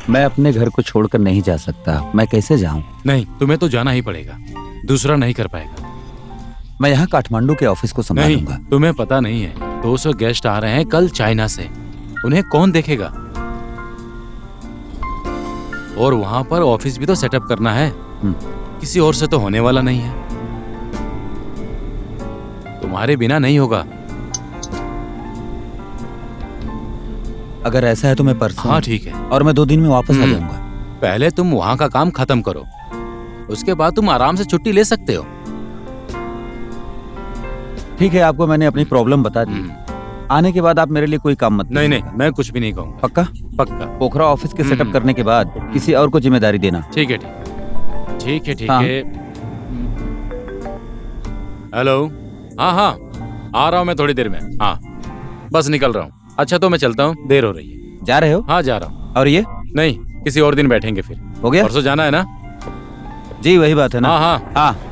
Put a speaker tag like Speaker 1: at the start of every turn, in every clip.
Speaker 1: मैं अपने घर को छोड़कर नहीं जा सकता। मैं कैसे जाऊं?
Speaker 2: नहीं, तुम्हें तो जाना ही पड़ेगा, दूसरा नहीं कर पाएगा।
Speaker 1: मैं यहाँ काठमांडू के ऑफिस को संभालूंगा।
Speaker 2: नहीं, तुम्हें पता नहीं है, 200 गेस्ट आ रहे हैं कल चाइना से। उन्हें कौन देखेगा? और वहां पर ऑफिस भी तो सेटअप करना है। किसी और से तो होने वाला नहीं है। तुम्हारे बिना नहीं होगा।
Speaker 1: अगर ऐसा है तो मैं परसों।
Speaker 2: हाँ ठीक है।
Speaker 1: और मैं 2 दिन में वापस आ जाऊंगा।
Speaker 2: पहले तुम वहां का काम खत्म करो, उसके बाद तुम आराम से छुट्टी ले सकते हो।
Speaker 1: ठीक है, आपको मैंने अपनी प्रॉब्लम बता दी। आने के बाद आप मेरे लिए कोई काम मत
Speaker 2: नहीं नहीं, मैं कुछ भी नहीं कहूँगा।
Speaker 1: पक्का?
Speaker 2: पक्का।
Speaker 1: पोखरा ऑफिस के सेटअप करने के बाद किसी और को जिम्मेदारी देना।
Speaker 2: ठीक है ठीक है ठीक
Speaker 1: हाँ।
Speaker 2: है। हेलो। हाँ हाँ, आ रहा हूँ मैं थोड़ी देर में। हाँ बस निकल रहा हूँ। अच्छा तो मैं चलता हूँ, देर हो रही है।
Speaker 1: जा रहे हो?
Speaker 2: हाँ जा रहा हूँ।
Speaker 1: और ये
Speaker 2: नहीं, किसी और दिन बैठेंगे फिर।
Speaker 1: हो गया?
Speaker 2: परसों जाना है ना?
Speaker 1: जी वही बात है ना।
Speaker 2: हाँ हाँ
Speaker 1: हाँ।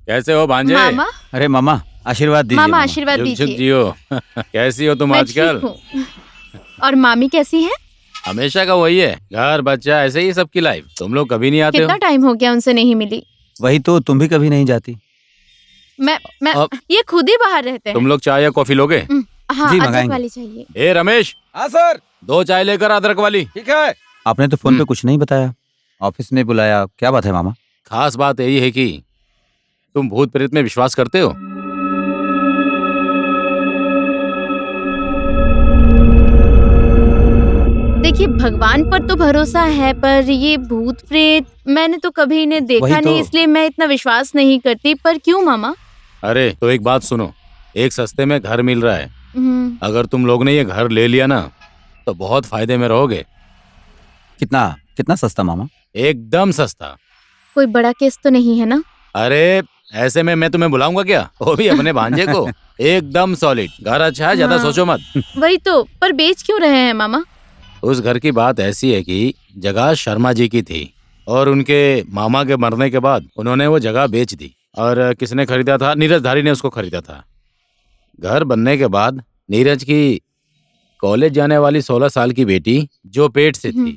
Speaker 2: कैसे हो भांजे?
Speaker 3: मामा,
Speaker 1: अरे मामा आशीर्वाद दीजिए।
Speaker 3: मामा आशीर्वाद
Speaker 2: जुग जुग
Speaker 3: दीजिए।
Speaker 2: जियो। कैसी हो तुम
Speaker 3: मैं
Speaker 2: आजकल?
Speaker 3: ठीक हूँ। और मामी कैसी हैं?
Speaker 2: हमेशा का वही है, घर बच्चा ऐसे ही सबकी लाइफ। तुम लोग कभी नहीं आते
Speaker 3: कितना
Speaker 2: हो।
Speaker 3: टाइम हो गया उनसे नहीं मिली।
Speaker 1: वही तो, तुम भी कभी नहीं जाती।
Speaker 3: मैं
Speaker 2: अब-
Speaker 3: ये खुद ही बाहर रहते हैं।
Speaker 2: तुम लोग चाय या कॉफी लोगे?
Speaker 3: हाँ,
Speaker 1: जी,
Speaker 3: अदरक
Speaker 1: मंगाएंगे।
Speaker 3: वाली चाहिए।
Speaker 2: ए रमेश,
Speaker 1: हाँ सर।
Speaker 2: 2 चाय लेकर अदरक वाली।
Speaker 1: ठीक है। आपने तो फोन पे कुछ नहीं बताया, ऑफिस में बुलाया, क्या बात है मामा?
Speaker 2: खास बात यही है कि तुम भूत प्रेत में विश्वास करते हो?
Speaker 3: देखिए, भगवान पर तो भरोसा है, पर ये भूत प्रेत मैंने तो कभी इन्हें देखा
Speaker 1: वही तो।
Speaker 3: नहीं, इसलिए मैं इतना विश्वास नहीं करती। पर क्यों मामा?
Speaker 2: अरे तो एक बात सुनो, एक सस्ते में घर मिल रहा है। अगर तुम लोग ने ये घर ले लिया ना तो बहुत फायदे में रहोगे।
Speaker 1: कितना कितना सस्ता मामा?
Speaker 2: एकदम सस्ता।
Speaker 3: कोई बड़ा केस तो नहीं है ना?
Speaker 2: अरे ऐसे में मैं तुम्हें बुलाऊंगा क्या, वो भी अपने भांजे को। एकदम सॉलिड घर, अच्छा है, ज्यादा
Speaker 3: हाँ।
Speaker 2: सोचो मत।
Speaker 3: वही तो, पर बेच क्यों रहे हैं मामा?
Speaker 2: उस घर की बात ऐसी है कि जगह शर्मा जी की थी और उनके मामा के मरने के बाद उन्होंने वो जगह बेच दी। और किसने खरीदा था? नीरज धारी ने उसको खरीदा था। घर बनने के बाद नीरज की कॉलेज जाने वाली 16 साल की बेटी जो पेट से थी,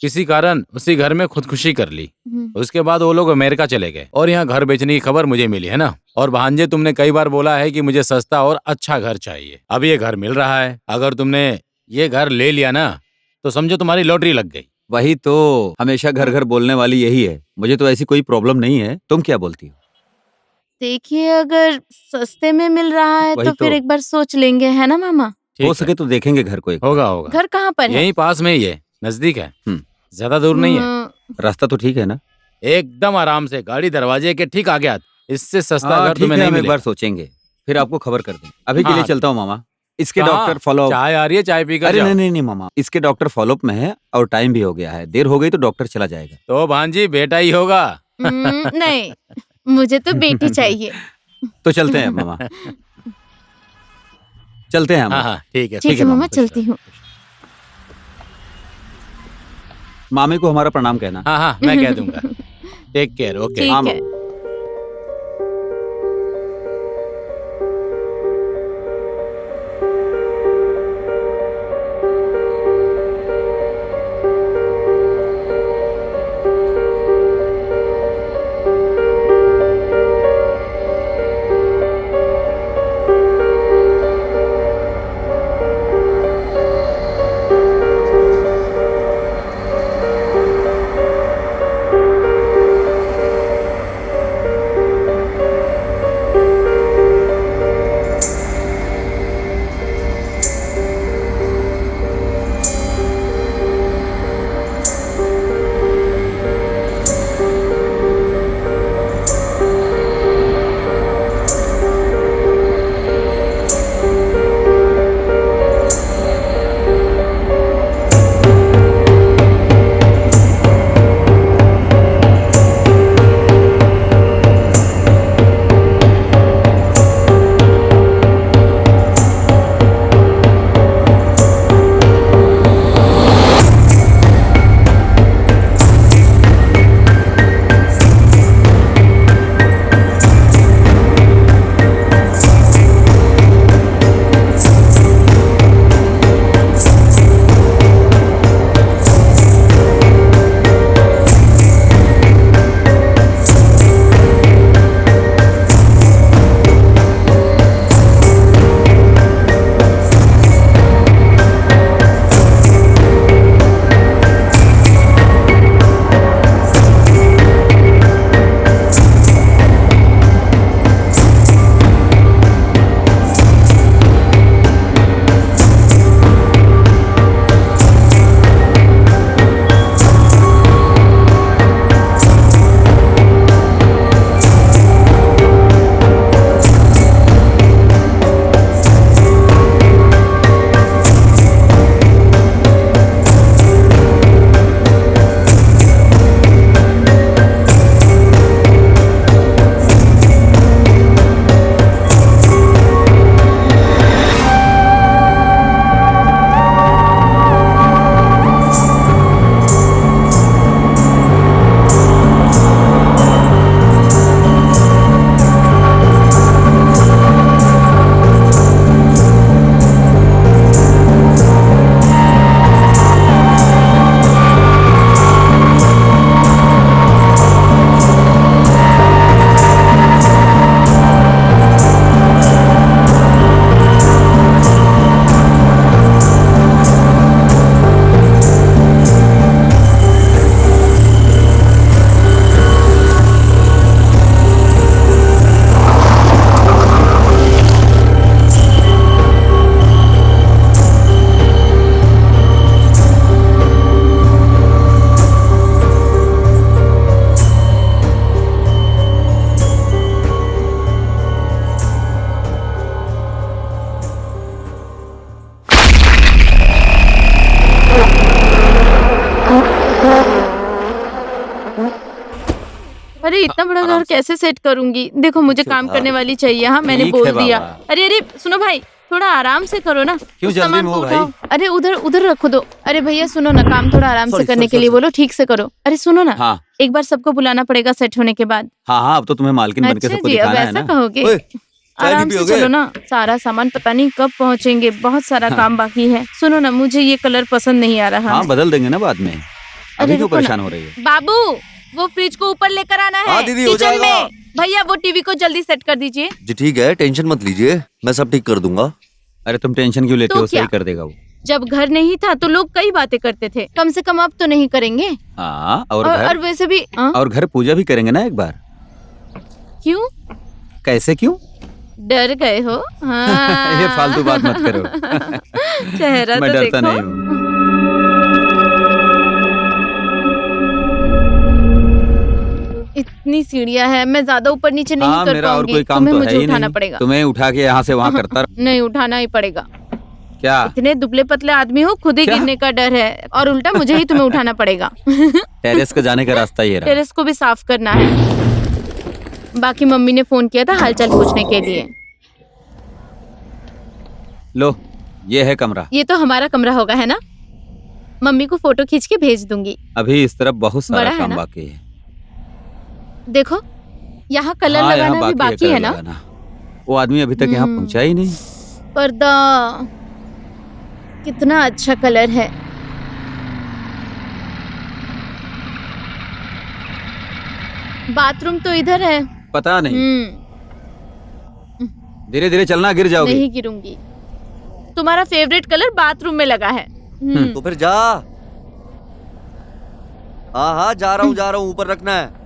Speaker 2: किसी कारण उसी घर में खुदकुशी कर ली। उसके बाद वो लोग अमेरिका चले गए और यहाँ घर बेचने की खबर मुझे मिली है ना। और भांजे, तुमने कई बार बोला है कि मुझे सस्ता और अच्छा घर चाहिए। अब ये घर मिल रहा है। अगर तुमने ये घर ले लिया ना तो समझो तुम्हारी लॉटरी लग गई।
Speaker 1: वही तो, हमेशा घर घर बोलने वाली यही है। मुझे तो ऐसी कोई प्रॉब्लम नहीं है, तुम क्या बोलती हो?
Speaker 3: देखिए, अगर सस्ते में मिल रहा है
Speaker 1: वही
Speaker 3: तो फिर
Speaker 1: तो।
Speaker 3: एक बार सोच लेंगे, है ना मामा?
Speaker 2: ठीक
Speaker 1: हो
Speaker 2: है।
Speaker 1: सके तो देखेंगे घर को एक।
Speaker 2: होगा होगा।
Speaker 3: घर कहाँ पर है?
Speaker 2: यहीं पास में ही है, नजदीक है,
Speaker 1: हम्म।
Speaker 2: ज्यादा दूर नहीं है।
Speaker 1: रास्ता तो ठीक है ना?
Speaker 2: एकदम आराम से, गाड़ी दरवाजे के ठीक आगे आती। इससे सस्ता
Speaker 1: हाँ,
Speaker 2: घर
Speaker 1: ठीक
Speaker 2: तुम्हें
Speaker 1: है,
Speaker 2: नहीं
Speaker 1: हम एक
Speaker 2: मिलेगा।
Speaker 1: बार सोचेंगे, फिर आपको खबर कर देंगे। अभी के लिए
Speaker 2: हाँ।
Speaker 1: चलता हूँ मामा। इसके
Speaker 2: कहाँ?
Speaker 1: Doctor follow.
Speaker 2: चाय आ रही है, चाय पीकर
Speaker 1: अरे
Speaker 2: जाओ।
Speaker 1: नहीं नहीं नहीं मामा, इसके डॉक्टर फॉलोअप में है और टाइम भी हो गया है। देर हो गई तो डॉक्टर चला जाएगा।
Speaker 2: तो भांजी बेटा ही होगा।
Speaker 3: नहीं, मुझे तो बेटी चाहिए।
Speaker 1: तो चलते हैं मामा, चलते हैं हम।
Speaker 2: हाँ हाँ ठीक है।
Speaker 3: ठीक है मामा, चलती हूँ।
Speaker 1: मामी को हमारा प्रणाम कहना।
Speaker 2: हाँ हाँ मैं कह दूंगा। Take care. ओके।
Speaker 3: ठीक
Speaker 1: हाँ,
Speaker 3: है। इतना बड़ा
Speaker 1: आराम
Speaker 3: घर
Speaker 1: से।
Speaker 3: कैसे सेट करूंगी? देखो मुझे
Speaker 1: अच्छा,
Speaker 3: काम
Speaker 1: हाँ।
Speaker 3: करने वाली चाहिए। हाँ मैंने
Speaker 1: ठीक
Speaker 3: बोल
Speaker 1: है
Speaker 3: दिया।
Speaker 1: बाबा।
Speaker 3: अरे अरे सुनो भाई, थोड़ा आराम से करो ना।
Speaker 1: क्यों
Speaker 3: उस
Speaker 1: जल्दी
Speaker 3: सामान
Speaker 1: में
Speaker 3: को
Speaker 1: हो भाई?
Speaker 3: उठाओ। अरे उधर उधर रखो दो। अरे भैया सुनो ना, काम थोड़ा आराम से
Speaker 1: Sorry,
Speaker 3: करने
Speaker 1: sorry,
Speaker 3: के लिए
Speaker 1: sorry.
Speaker 3: बोलो, ठीक से करो। अरे सुनो ना,
Speaker 1: हाँ
Speaker 3: एक बार सबको बुलाना पड़ेगा सेट होने के बाद।
Speaker 1: हाँ हाँ, अब तो तुम्हें मालकिन बन के
Speaker 3: अच्छा
Speaker 1: सबको
Speaker 3: जी, अब
Speaker 1: दिखाना है
Speaker 3: ऐसा
Speaker 1: ना।
Speaker 3: कहोगे?
Speaker 1: ओए, चाय
Speaker 3: आराम
Speaker 1: भी
Speaker 3: से
Speaker 1: पियोगे?
Speaker 3: चलो ना, सारा सामान पता नहीं कब पहुंचेंगे, बहुत सारा
Speaker 1: हाँ।
Speaker 3: काम बाकी है। सुनो ना, मुझे ये कलर पसंद नहीं आ रहा
Speaker 1: हाँ
Speaker 3: है।
Speaker 1: बदल देंगे ना बाद में।
Speaker 3: अरे
Speaker 1: अभी क्यों
Speaker 3: रुको ना।
Speaker 1: परेशान हो रही है?
Speaker 3: बाबू, वो फ्रिज को ऊपर लेकर आना है।
Speaker 4: हाँ, दीदी, हो
Speaker 3: किचन
Speaker 4: जाएगा।
Speaker 3: में। भैया वो टीवी को जल्दी सेट कर दीजिए।
Speaker 4: जी ठीक है, टेंशन मत लीजिए, मैं सब ठीक कर दूंगा।
Speaker 1: अरे तुम टेंशन क्यों लेते
Speaker 3: तो
Speaker 1: हो,
Speaker 3: क्या?
Speaker 1: सही कर देगा वो।
Speaker 3: जब घर नहीं था तो लोग कई बातें करते थे, कम से कम अब तो नहीं करेंगे।
Speaker 1: हाँ और
Speaker 3: और
Speaker 1: घर
Speaker 3: वैसे भी
Speaker 1: और घर पूजा भी करेंगे ना एक बार।
Speaker 3: क्यों
Speaker 1: कैसे क्यों?
Speaker 3: डर गए हो? हाँ।
Speaker 1: ये फालतू बात मत करो।
Speaker 3: चेहरा
Speaker 1: मैं
Speaker 3: तो
Speaker 1: डरता
Speaker 3: देखो।
Speaker 1: नहीं हूँ।
Speaker 3: इतनी सीढ़ियाँ है, मैं ज्यादा ऊपर नीचे नहीं
Speaker 1: हाँ
Speaker 3: कर
Speaker 1: मेरा और
Speaker 3: पाऊंगी।
Speaker 1: कोई काम
Speaker 3: तुम्हें
Speaker 1: तो
Speaker 3: मुझे
Speaker 1: है ही
Speaker 3: उठाना
Speaker 1: नहीं।
Speaker 3: पड़ेगा।
Speaker 1: तुम्हें उठा के यहाँ से वहाँ करता रह-
Speaker 3: नहीं, उठाना ही पड़ेगा।
Speaker 1: क्या?
Speaker 3: इतने दुबले पतले आदमी हो, खुद ही
Speaker 1: क्या?
Speaker 3: गिरने का डर है और उल्टा मुझे ही तुम्हें उठाना पड़ेगा।
Speaker 1: टेरेस का जाने का रास्ता ये रहा।
Speaker 3: टेरेस को भी साफ करना है। बाकी मम्मी ने फोन किया था हालचाल पूछने के लिए।
Speaker 1: लो ये है कमरा।
Speaker 3: ये तो हमारा कमरा होगा, है ना? मम्मी को फोटो खींच के भेज दूंगी।
Speaker 1: अभी इस तरफ बहुत
Speaker 3: बड़ा
Speaker 1: सारा
Speaker 3: है
Speaker 1: काम
Speaker 3: ना?
Speaker 1: बाकी है।
Speaker 3: देखो यहाँ कलर
Speaker 1: हाँ, यहाँ
Speaker 3: लगाना भी बाकी
Speaker 1: कलर
Speaker 3: है ना?
Speaker 1: लगाना। वो आदमी अभी तक यहाँ पहुँचा ही नहीं।
Speaker 3: पर्दा कितना अच्छा कलर है। बाथरूम तो इधर है।
Speaker 1: पता नहीं,
Speaker 3: हम्म,
Speaker 1: धीरे धीरे चलना, गिर जाओगी।
Speaker 3: नहीं गिरूंगी। तुम्हारा फेवरेट कलर बाथरूम में लगा है।
Speaker 4: तो फिर जा। हाँ हाँ, जा रहा हूँ, ऊपर रखना है।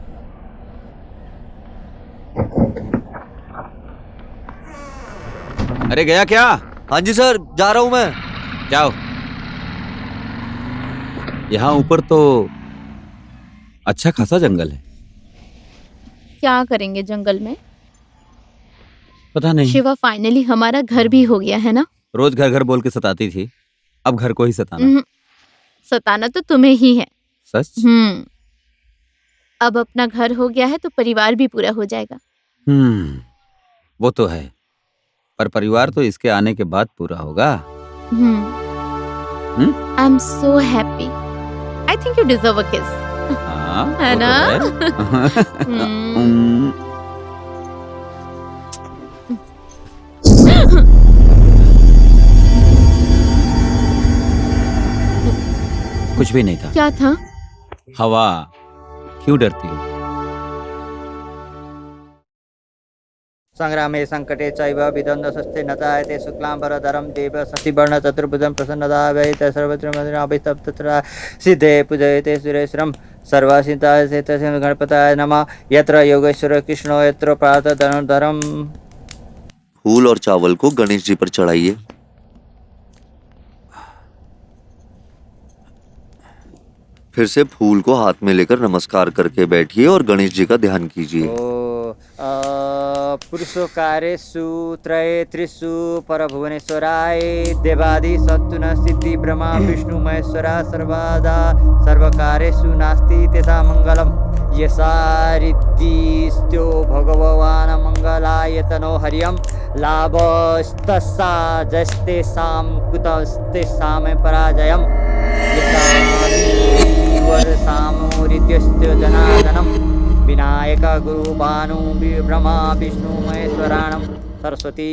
Speaker 1: अरे गया क्या?
Speaker 4: हाँ जी सर, जा रहा हूँ मैं।
Speaker 1: जाओ। यहाँ ऊपर तो अच्छा खासा जंगल है।
Speaker 3: क्या करेंगे जंगल में?
Speaker 1: पता नहीं,
Speaker 3: शिवा, फाइनली हमारा घर भी हो गया है ना?
Speaker 1: रोज घर घर बोल के सताती थी, अब घर को ही सताना।
Speaker 3: हम्म, सताना तो तुम्हें ही है।
Speaker 1: सच?
Speaker 3: अब अपना घर हो गया है तो परिवार भी पूरा हो जाएगा।
Speaker 1: वो तो है, पर परिवार तो इसके आने के बाद पूरा होगा।
Speaker 3: I am so happy. I think you deserve a किस।
Speaker 1: हाँ,
Speaker 3: है
Speaker 1: वो तो
Speaker 3: ना?
Speaker 1: है।
Speaker 3: हम्म।
Speaker 1: कुछ भी नहीं था।
Speaker 3: क्या था?
Speaker 1: हवा। क्यों डरती हो?
Speaker 5: संग्रामे संकटे चैव विद्वन्द्वस्ते न जायते शुक्लाम्बरधरं देव शशिवर्ण चतुर्भुजं प्रसन्नदाभयते सर्वत्र मधुराभिस्तत्र सिद्धे पूजयते सुरेश्वरं सर्वसिद्धाय चेतसे गणपताय नमः। यत्र योगेश्वर कृष्णो यत्र पार्थ धनुर्धरम्।
Speaker 4: फूल और चावल को गणेश जी पर चढ़ाइए। फिर से फूल को हाथ में लेकर नमस्कार करके बैठिए और गणेश जी का ध्यान कीजिए।
Speaker 5: पुरुषकारेषु त्रये त्रिषु परभुवनेश्वराय देवादि सत्तु न सिद्धि ब्रह्मा विष्णु महेश्वरा सर्वदा सर्वकारेषु नास्ति तेषां मंगलम्। यसारिद्धिस्त्यो भगवान् मंगलायतनो हरियं लाभस्तस्सा जस्तेषां कुतस्तेषां पराजयम्। वर्षामोरित्यस्य जनार्दनं विनायक गुरु भानु ब्रह्मा विष्णु महेश्वराणं सरस्वती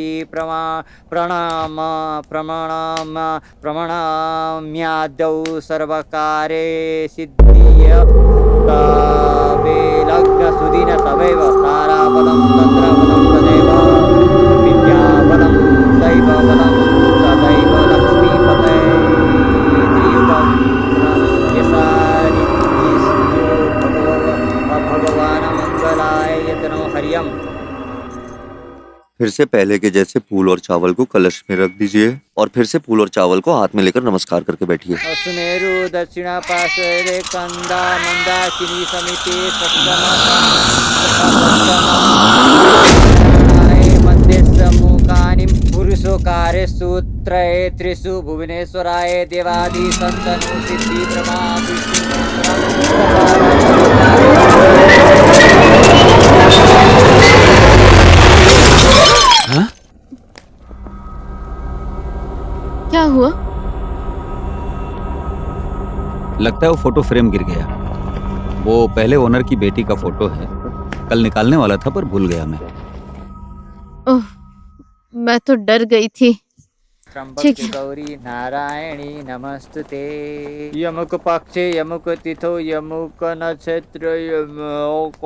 Speaker 5: प्रणमाम्याद्यौ सर्वकारे सिद्धिय तवे लग्न सुदिन तवैव ताराबलं तन्त्रबलं तदेव विद्याबलं दैवबलं तदैव लक्ष्मीपते त्रियुगं भगवान मंगलाय यतनो हरियम।
Speaker 4: फिर से पहले के जैसे फूल और चावल को कलश में रख दीजिए और फिर से फूल और चावल को हाथ में लेकर नमस्कार करके बैठिए।
Speaker 5: सुमेरु दक्षिणा पार्श्वे कंदा मंदाकिनी समिति मध्य मुखानि पुरुषोकारेषु त्रये त्रिषु भुवनेश्वराय देवादि संतनु सिद्धि ब्रह्मा विष्णु
Speaker 3: हुआ?
Speaker 1: लगता है वो फोटो फ्रेम गिर गया। वो पहले ओनर की बेटी का फोटो है। कल निकालने वाला था पर भूल गया मैं।
Speaker 3: ओह, मैं तो डर गई थी।
Speaker 5: त्र्यंबक
Speaker 3: ठीक है।
Speaker 5: गौरी नारायणी नमस्तुते। यमुक पक्षे यमुक तिथो यमुक नक्षत्र यमुक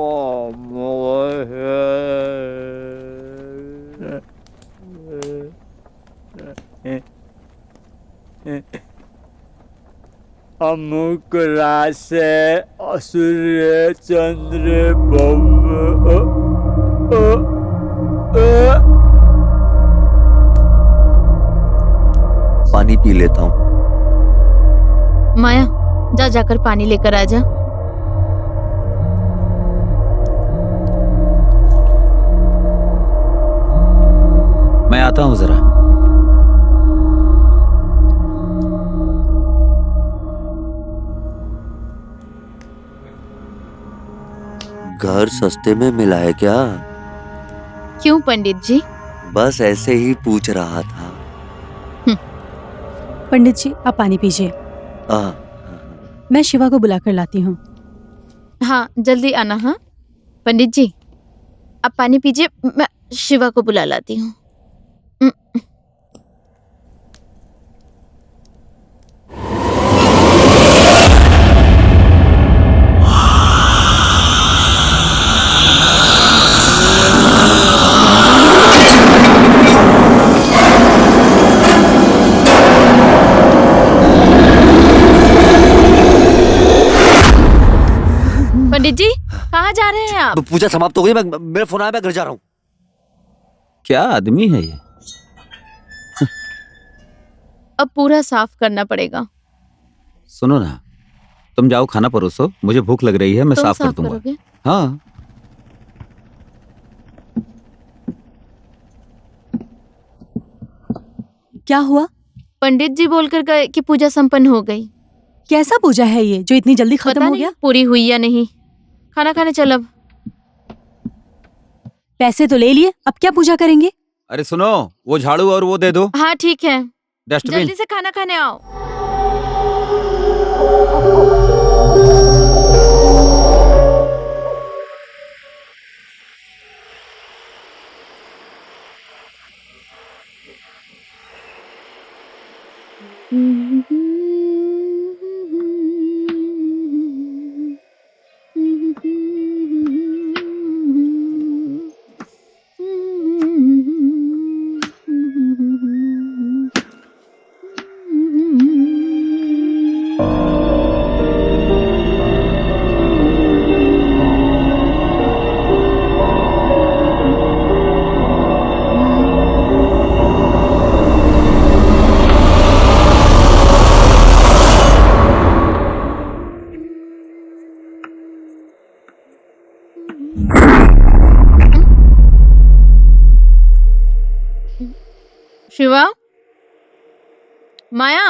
Speaker 5: अमुक राशि सूर्य चंद्र
Speaker 4: पानी पी लेता हूँ।
Speaker 3: माया, जा जाकर पानी लेकर आ जा।
Speaker 1: मैं आता हूँ जरा।
Speaker 4: घर सस्ते में मिला है क्या?
Speaker 3: क्यों पंडित जी?
Speaker 4: बस ऐसे ही पूछ रहा था।
Speaker 6: पंडित जी, आप पानी पीजिए।
Speaker 4: आ,
Speaker 6: मैं शिवा को बुलाकर लाती हूँ।
Speaker 3: हाँ, जल्दी आना। हाँ पंडित जी, आप पानी पीजिए, मैं शिवा को बुला लाती हूँ। पंडित जी, कहाँ जा रहे हैं आप?
Speaker 4: पूजा समाप्त हो गई। मेरा फोन आया, मैं घर जा रहा हूँ।
Speaker 1: क्या आदमी है ये?
Speaker 3: अब पूरा साफ करना पड़ेगा।
Speaker 1: सुनो ना, तुम जाओ खाना परोसो, मुझे भूख लग रही है, मैं
Speaker 3: तुम
Speaker 1: साफ कर
Speaker 3: साफ
Speaker 1: दूंगा।
Speaker 3: करोगे?
Speaker 1: हाँ।
Speaker 6: क्या हुआ?
Speaker 3: पंडित जी बोलकर गए कि पूजा संपन्न हो गई।
Speaker 6: कैसा पूजा है ये जो इतनी जल्दी खत्म
Speaker 3: पता
Speaker 6: हो
Speaker 3: नहीं
Speaker 6: गया?
Speaker 3: पूरी हुई या नहीं। खाना खाने चल अब।
Speaker 6: पैसे तो ले लिए, अब क्या पूजा करेंगे?
Speaker 1: अरे सुनो, वो झाड़ू और वो दे दो,
Speaker 3: हाँ ठीक है,
Speaker 1: डस्टबिन।
Speaker 3: जल्दी से खाना खाने आओ। शिवा, माया,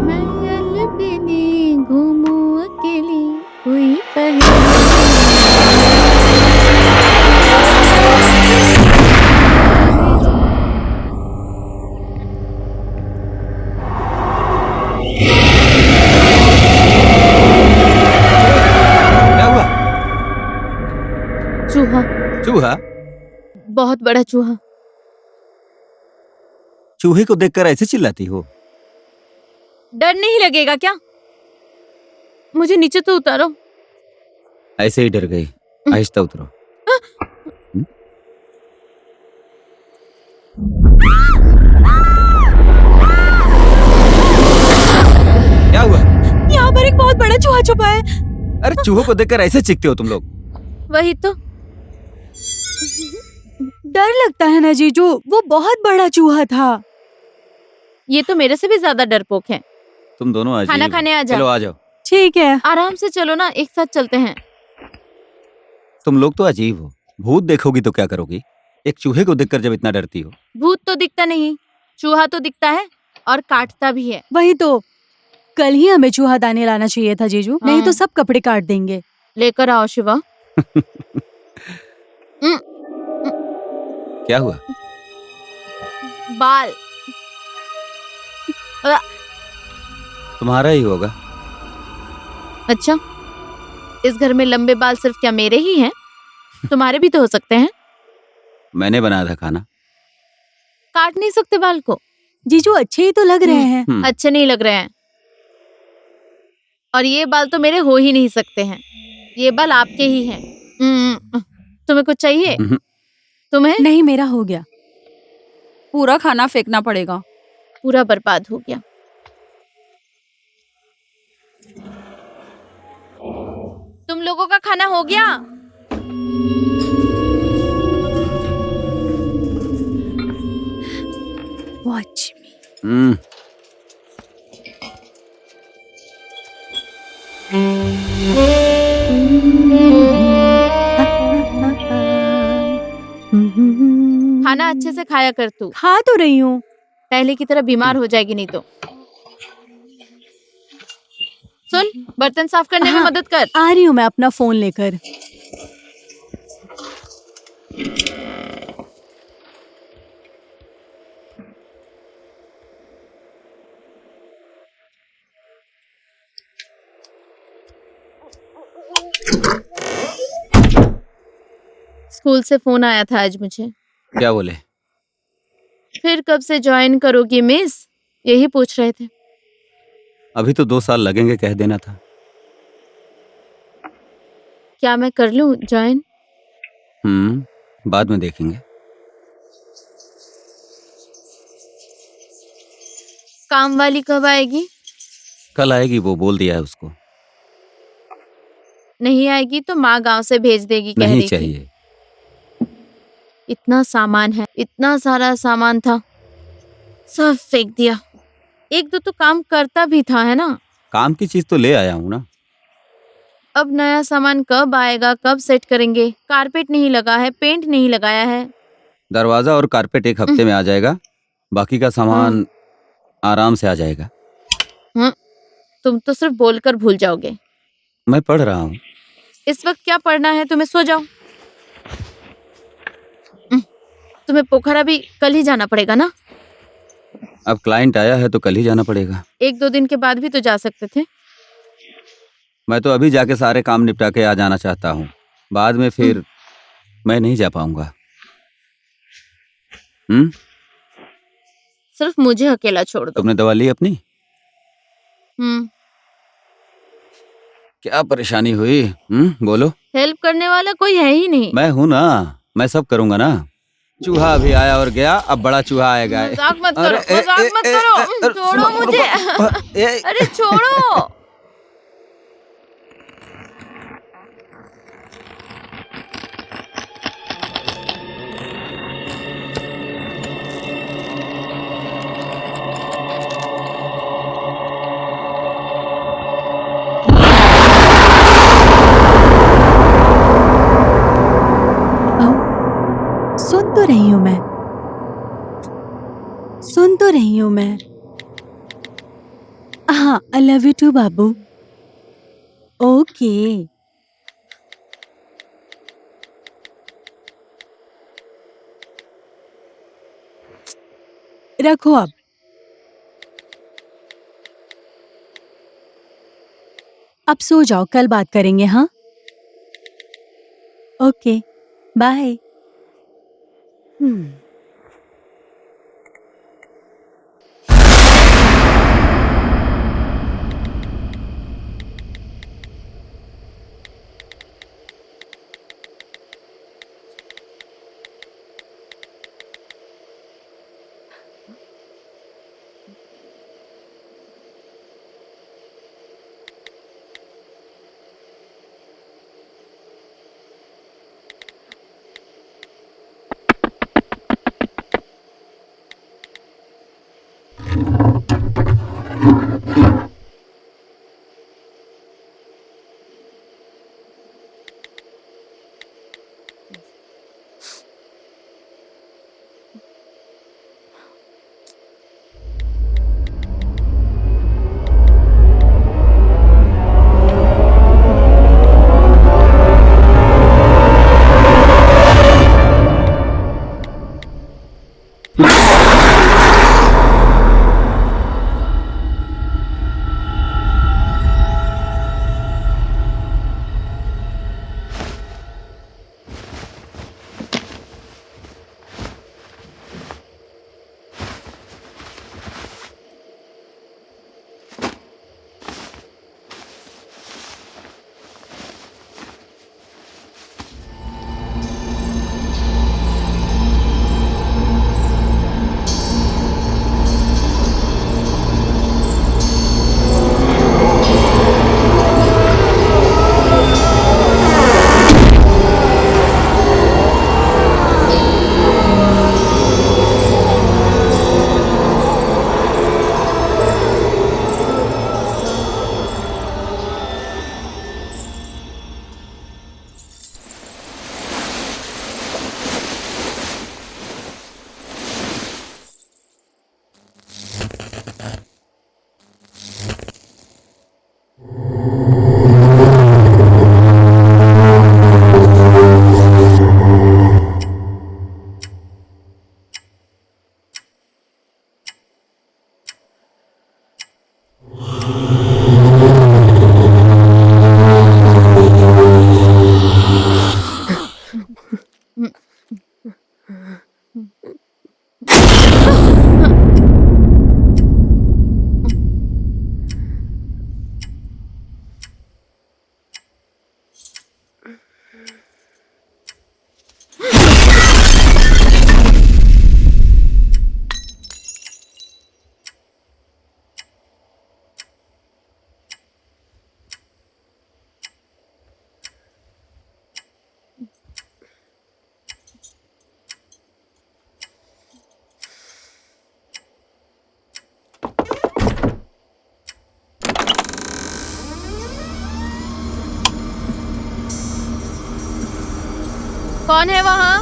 Speaker 3: मैं अलबेली घूमूं अकेली, कोई पहेली।
Speaker 1: क्या हुआ?
Speaker 3: चूहा,
Speaker 1: चूहा?
Speaker 3: बहुत बड़ा चूहा।
Speaker 1: चूहे को देखकर ऐसे चिल्लाती हो?
Speaker 3: डर नहीं लगेगा क्या? मुझे नीचे तो उतारो।
Speaker 1: ऐसे ही डर गई। आहिस्ता उतरो। क्या हुआ?
Speaker 6: यहाँ पर एक बहुत बड़ा चूहा छुपा है।
Speaker 1: अरे चूहों को देखकर ऐसे चीखते हो तुम लोग?
Speaker 3: वही तो।
Speaker 6: डर लगता है ना जीजू, वो बहुत बड़ा चूहा था।
Speaker 3: ये तो मेरे से भी ज्यादा डरपोक है।
Speaker 1: तुम दोनों आ
Speaker 3: खाना
Speaker 1: जाइए।
Speaker 3: खाने आ जाओ।
Speaker 1: चलो आ जाओ।
Speaker 6: ठीक है।
Speaker 3: आराम से चलो ना, एक साथ चलते हैं।
Speaker 1: तुम लोग तो अजीब हो। भूत देखोगी तो क्या करोगी? एक चूहे को देखकर जब इतना डरती हो।
Speaker 3: भूत तो दिखता नहीं, चूहा तो दिखता है, और काटता भी है।
Speaker 6: वही तो, कल ही हमें चूहा दानी लाना चाहिए था जीजू, नहीं तो
Speaker 3: हाँ।
Speaker 6: सब कपड़े काट देंगे।
Speaker 3: लेकर आओ शिवा। उम,
Speaker 1: क्या हुआ?
Speaker 3: बाल।
Speaker 1: तुम्हारा ही होगा।
Speaker 3: अच्छा, इस घर में लंबे बाल सिर्फ क्या मेरे ही हैं? तुम्हारे भी तो हो सकते हैं।
Speaker 1: मैंने बनाया था खाना।
Speaker 3: काट नहीं सकते बाल को?
Speaker 6: जीजू अच्छे ही तो लग रहे हैं।
Speaker 3: अच्छे नहीं लग रहे हैं। और ये बाल तो मेरे हो ही नहीं सकते हैं। ये बाल आपके ही हैं। तुम्हें कुछ चाहिए? तुम्हें?
Speaker 6: नहीं, मेरा हो गया।
Speaker 7: पूरा खाना फेंकना पड़ेगा।
Speaker 3: पूरा बर्बाद हो गया। तुम लोगों का खाना हो गया?
Speaker 6: वॉच मी।
Speaker 1: हम्म,
Speaker 3: खाना अच्छे से खाया कर तू।
Speaker 6: खा तो रही हूँ।
Speaker 3: पहले की तरह बीमार हो जाएगी नहीं तो। सुन, बर्तन साफ करने में
Speaker 6: हाँ।
Speaker 3: मदद कर।
Speaker 6: आ रही हूँ मैं अपना फोन लेकर।
Speaker 3: स्कूल से फोन आया था आज मुझे।
Speaker 1: क्या बोले?
Speaker 3: फिर कब से ज्वाइन करोगी मिस, यही पूछ रहे थे।
Speaker 1: अभी तो 2 साल लगेंगे, कह देना था।
Speaker 3: क्या मैं कर लूं ज्वाइन?
Speaker 1: बाद में देखेंगे।
Speaker 3: काम वाली कब आएगी?
Speaker 1: कल आएगी, वो बोल दिया है उसको।
Speaker 3: नहीं आएगी तो माँ गांव से भेज देगी कह
Speaker 1: नहीं
Speaker 3: रही थी।
Speaker 1: चाहिए।
Speaker 3: इतना सामान है, इतना सारा सामान था, सब फेंक दिया। एक दो तो काम करता भी था, है ना?
Speaker 1: काम की चीज तो ले आया हूँ ना।
Speaker 3: अब नया सामान कब आएगा, कब सेट करेंगे? कारपेट नहीं लगा है, पेंट नहीं लगाया है।
Speaker 1: दरवाजा और कारपेट 1 हफ्ते में आ जाएगा। बाकी का सामान आराम से आ जाएगा।
Speaker 3: तुम तो सिर्फ बोलकर भूल जाओगे।
Speaker 1: मैं पढ़ रहा हूँ।
Speaker 3: इस वक्त क्या पढ़ना है तुम्हें? सो जाओ। तुम्हें पोखरा भी कल ही जाना पड़ेगा ना?
Speaker 1: अब क्लाइंट आया है तो कल ही जाना पड़ेगा।
Speaker 3: 1-2 दिन के बाद भी तो जा सकते थे।
Speaker 1: मैं तो अभी जाके सारे काम निपटा के आ जाना चाहता हूँ। बाद में फिर मैं नहीं जा पाऊंगा।
Speaker 3: सिर्फ मुझे अकेला छोड़ दो।
Speaker 1: तुमने दवा ली अपनी?
Speaker 3: हम्म।
Speaker 1: क्या परेशानी हुई? बोलो।
Speaker 3: हेल्प करने वाला कोई है ही नहीं।
Speaker 1: मैं हूं ना, मैं सब करूंगा ना। चूहा भी आया और गया, अब बड़ा चूहा आएगा।
Speaker 3: मजाक मत करो, मजाक मत करो। छोड़ो मुझे। अरे छोड़ो।
Speaker 6: सुन तो रही हूँ मैं, सुन तो रही हूँ मैं। हाँ, आई लव यू टू बाबू। ओके। रखो अब। अब सो जाओ, कल बात करेंगे। हाँ, ओके, बाय।
Speaker 3: कौन है वहां?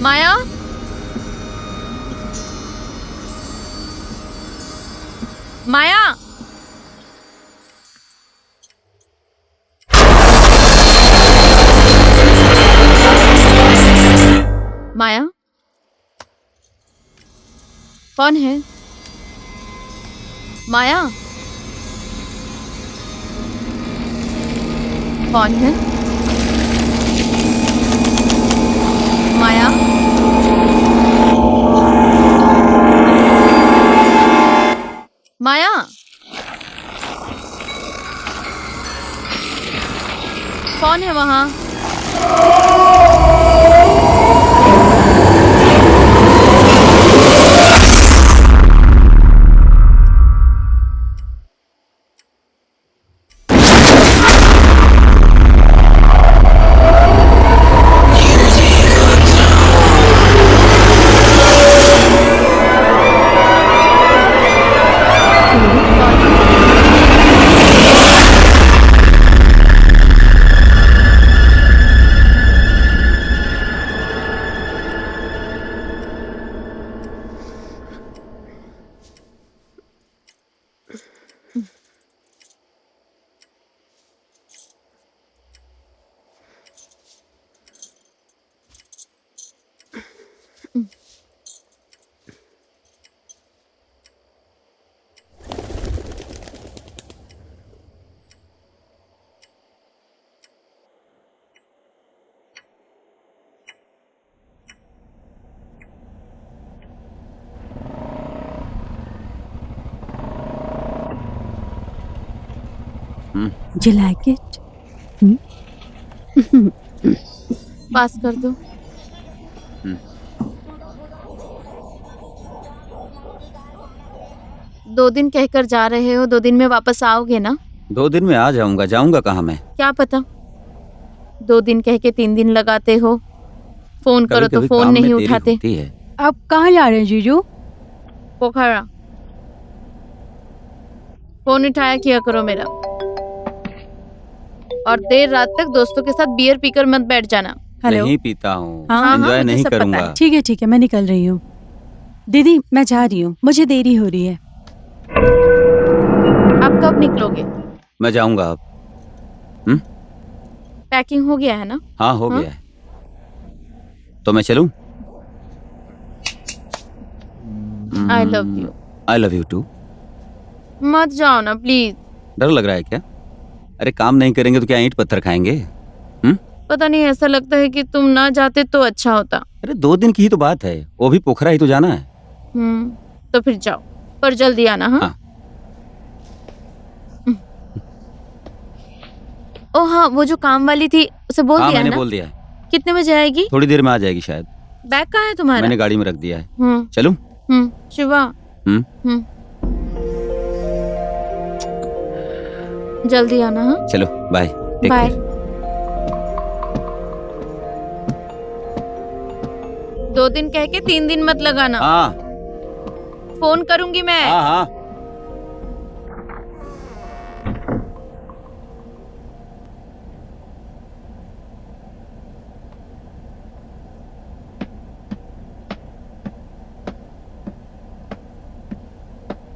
Speaker 3: माया? माया? माया? कौन है? माया? कौन है? माया? माया? कौन है वहां?
Speaker 6: You like it?
Speaker 3: पास कर दो। दो दिन कहकर जा रहे हो, 2 दिन में वापस आओगे ना?
Speaker 1: 2 दिन में आ जाऊंगा। जाऊंगा कहाँ मैं?
Speaker 3: क्या पता, 2 दिन कह के 3 दिन लगाते हो। फोन करो तो
Speaker 1: कभी-कभी
Speaker 3: फोन
Speaker 1: काम में
Speaker 3: नहीं
Speaker 1: देरी
Speaker 3: उठाते।
Speaker 1: होती है।
Speaker 6: आप कहाँ जा रहे हैं जीजू?
Speaker 3: पोखरा। फोन उठाया किया करो मेरा। और देर रात तक दोस्तों के साथ बियर पीकर मत बैठ जाना।
Speaker 6: हेलो।
Speaker 1: नहीं पीता हूँ,
Speaker 6: हाँ,
Speaker 1: एंजॉय
Speaker 3: मुझे
Speaker 1: नहीं
Speaker 3: सब पता
Speaker 1: करूंगा।
Speaker 3: है।
Speaker 6: ठीक है, मैं निकल रही हूँ। दीदी मैं जा रही हूँ, मुझे देरी हो रही है।
Speaker 3: आप कब निकलोगे?
Speaker 1: मैं जाऊंगा अब।
Speaker 3: पैकिंग हो गया है ना?
Speaker 1: हाँ, हो
Speaker 3: हाँ?
Speaker 1: गया है। तो मैं चलूं?
Speaker 3: I love you.
Speaker 1: I love you too.
Speaker 3: मत जाओ ना प्लीज।
Speaker 1: डर लग रहा है क्या? अरे काम नहीं करेंगे तो क्या ईंट पत्थर खाएंगे?
Speaker 3: पता नहीं, ऐसा लगता है कि तुम ना जाते तो अच्छा होता।
Speaker 1: अरे 2 दिन की ही तो बात है, वो भी पोखरा ही तो जाना है।
Speaker 3: तो फिर जाओ, पर जल्दी आना। हाँ,
Speaker 1: हाँ।
Speaker 3: ओ हाँ, वो जो काम वाली थी उसे बोल
Speaker 1: हाँ,
Speaker 3: दिया है
Speaker 1: मैंने
Speaker 3: ना?
Speaker 1: बोल दिया है।
Speaker 3: कितने बजे आएगी?
Speaker 1: थोड़ी देर में आ जाएगी शायद।
Speaker 3: बैग कहाँ है तुम्हारा?
Speaker 1: मैंने गाड़ी में रख दिया है।
Speaker 3: हम्म
Speaker 1: चलूं?
Speaker 3: शिवा।
Speaker 1: हम्म
Speaker 3: जल्दी आना। हाँ,
Speaker 1: चलो बाय। Take
Speaker 3: bye.
Speaker 1: केयर।
Speaker 3: 2 दिन कह के 3 दिन मत लगाना।
Speaker 1: हाँ
Speaker 3: फोन करूंगी मैं।
Speaker 1: हाँ हाँ।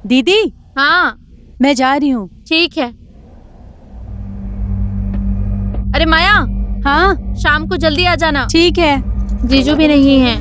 Speaker 6: दीदी
Speaker 3: हाँ
Speaker 6: मैं जा रही हूँ।
Speaker 3: ठीक है। अरे माया,
Speaker 6: हाँ
Speaker 3: शाम को जल्दी आ जाना।
Speaker 6: ठीक है।
Speaker 3: जीजू भी नहीं है।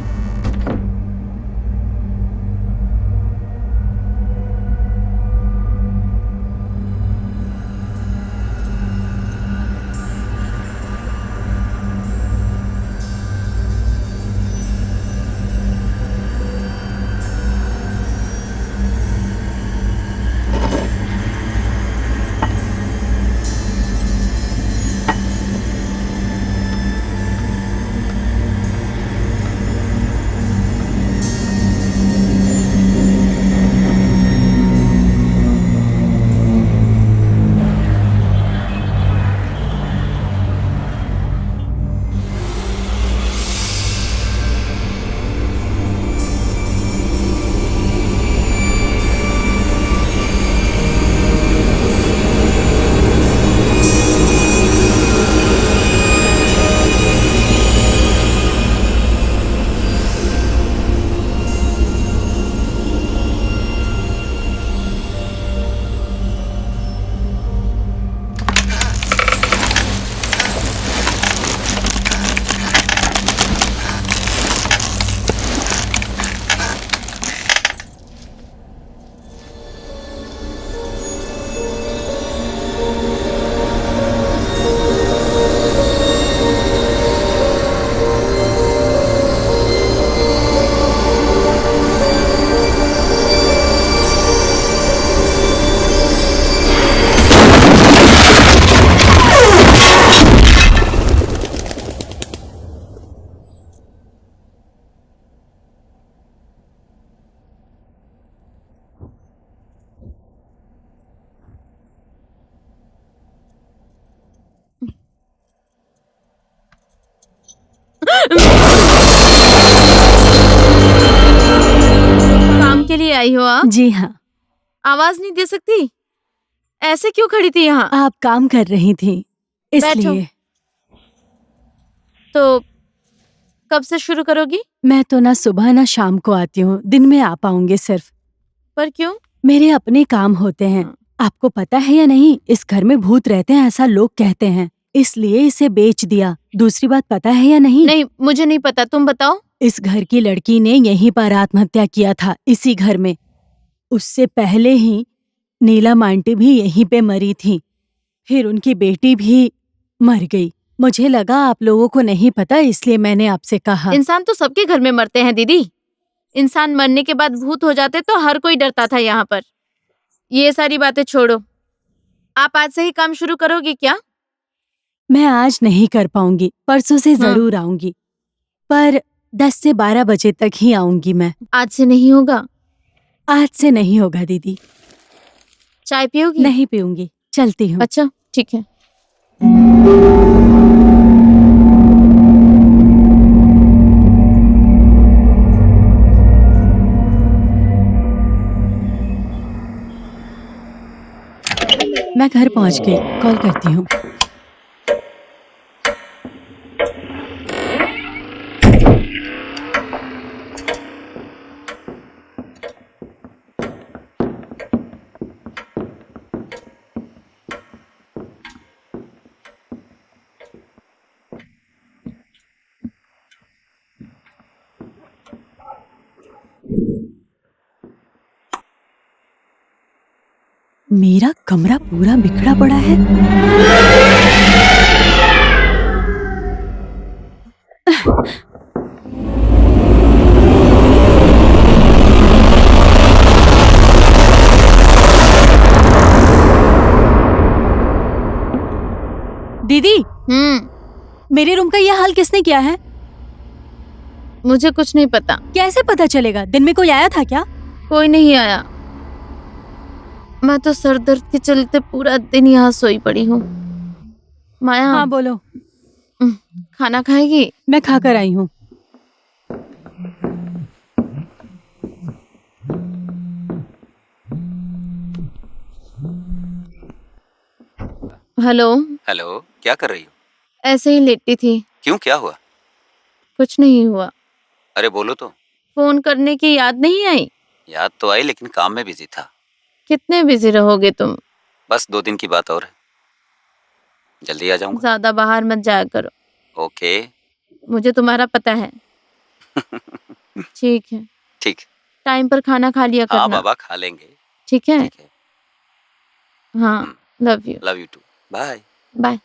Speaker 3: काम के लिए आई हो आप?
Speaker 6: जी हाँ।
Speaker 3: आवाज नहीं दे सकती? ऐसे क्यों खड़ी थी यहाँ?
Speaker 6: आप काम कर रही थी इसलिए।
Speaker 3: तो कब से शुरू करोगी?
Speaker 6: मैं तो ना सुबह ना शाम को आती हूँ, दिन में आ पाऊंगी सिर्फ।
Speaker 3: पर क्यों?
Speaker 6: मेरे अपने काम होते हैं। आपको पता है या नहीं, इस घर में भूत रहते हैं ऐसा लोग कहते हैं, इसलिए इसे बेच दिया। दूसरी बात पता है या नहीं?
Speaker 3: नहीं, मुझे नहीं पता, तुम बताओ।
Speaker 6: इस घर की लड़की ने यहीं पर आत्महत्या किया था, इसी घर में। उससे पहले ही नीलम आंटी भी यहीं पे मरी थी, फिर उनकी बेटी भी मर गई। मुझे लगा आप लोगों को नहीं पता, इसलिए मैंने आपसे कहा।
Speaker 3: इंसान तो सबके घर में मरते हैं दीदी। इंसान मरने के बाद भूत हो जाते तो हर कोई डरता था यहाँ पर। ये सारी बातें छोड़ो, आप आज से ही काम शुरू करोगी क्या?
Speaker 6: मैं आज नहीं कर पाऊंगी, परसों से जरूर आऊंगी, पर 10 से 12 बजे तक ही आऊंगी मैं।
Speaker 3: आज से नहीं होगा?
Speaker 6: आज से नहीं होगा दीदी।
Speaker 3: चाय पियोगी?
Speaker 6: नहीं पीऊंगी, चलती हूँ।
Speaker 3: अच्छा ठीक है।
Speaker 6: मैं घर पहुँच गई, कॉल करती हूँ। मेरा कमरा पूरा बिखरा पड़ा है। दीदी, मेरे रूम का यह हाल किसने किया है?
Speaker 3: मुझे कुछ नहीं पता।
Speaker 6: कैसे पता चलेगा? दिन में कोई आया था क्या?
Speaker 3: कोई नहीं आया। मैं तो सर दर्द के चलते पूरा दिन यहाँ सोई पड़ी हूँ। माया,
Speaker 6: हाँ बोलो।
Speaker 3: खाना खाएगी?
Speaker 6: मैं खाकर आई हूँ।
Speaker 3: हेलो।
Speaker 1: हेलो, क्या कर रही हो?
Speaker 3: ऐसे ही लेटी थी।
Speaker 1: क्यों, क्या हुआ?
Speaker 3: कुछ नहीं हुआ।
Speaker 1: अरे बोलो तो।
Speaker 3: फोन करने की याद नहीं आई?
Speaker 1: याद तो आई, लेकिन काम में बिजी था।
Speaker 3: कितने बिजी रहोगे तुम?
Speaker 1: बस 2 दिन की बात और है, जल्दी आ जाऊंगा।
Speaker 3: ज्यादा बाहर मत जाया करो।
Speaker 1: ओके।
Speaker 3: मुझे तुम्हारा पता है। ठीक है।
Speaker 1: ठीक।
Speaker 3: टाइम पर खाना खा लिया
Speaker 1: हाँ
Speaker 3: करना।
Speaker 1: बाबा, खा लेंगे।
Speaker 3: ठीक है।
Speaker 1: ठीक है।
Speaker 3: हाँ, love you.
Speaker 1: Love you too. Bye.
Speaker 3: Bye.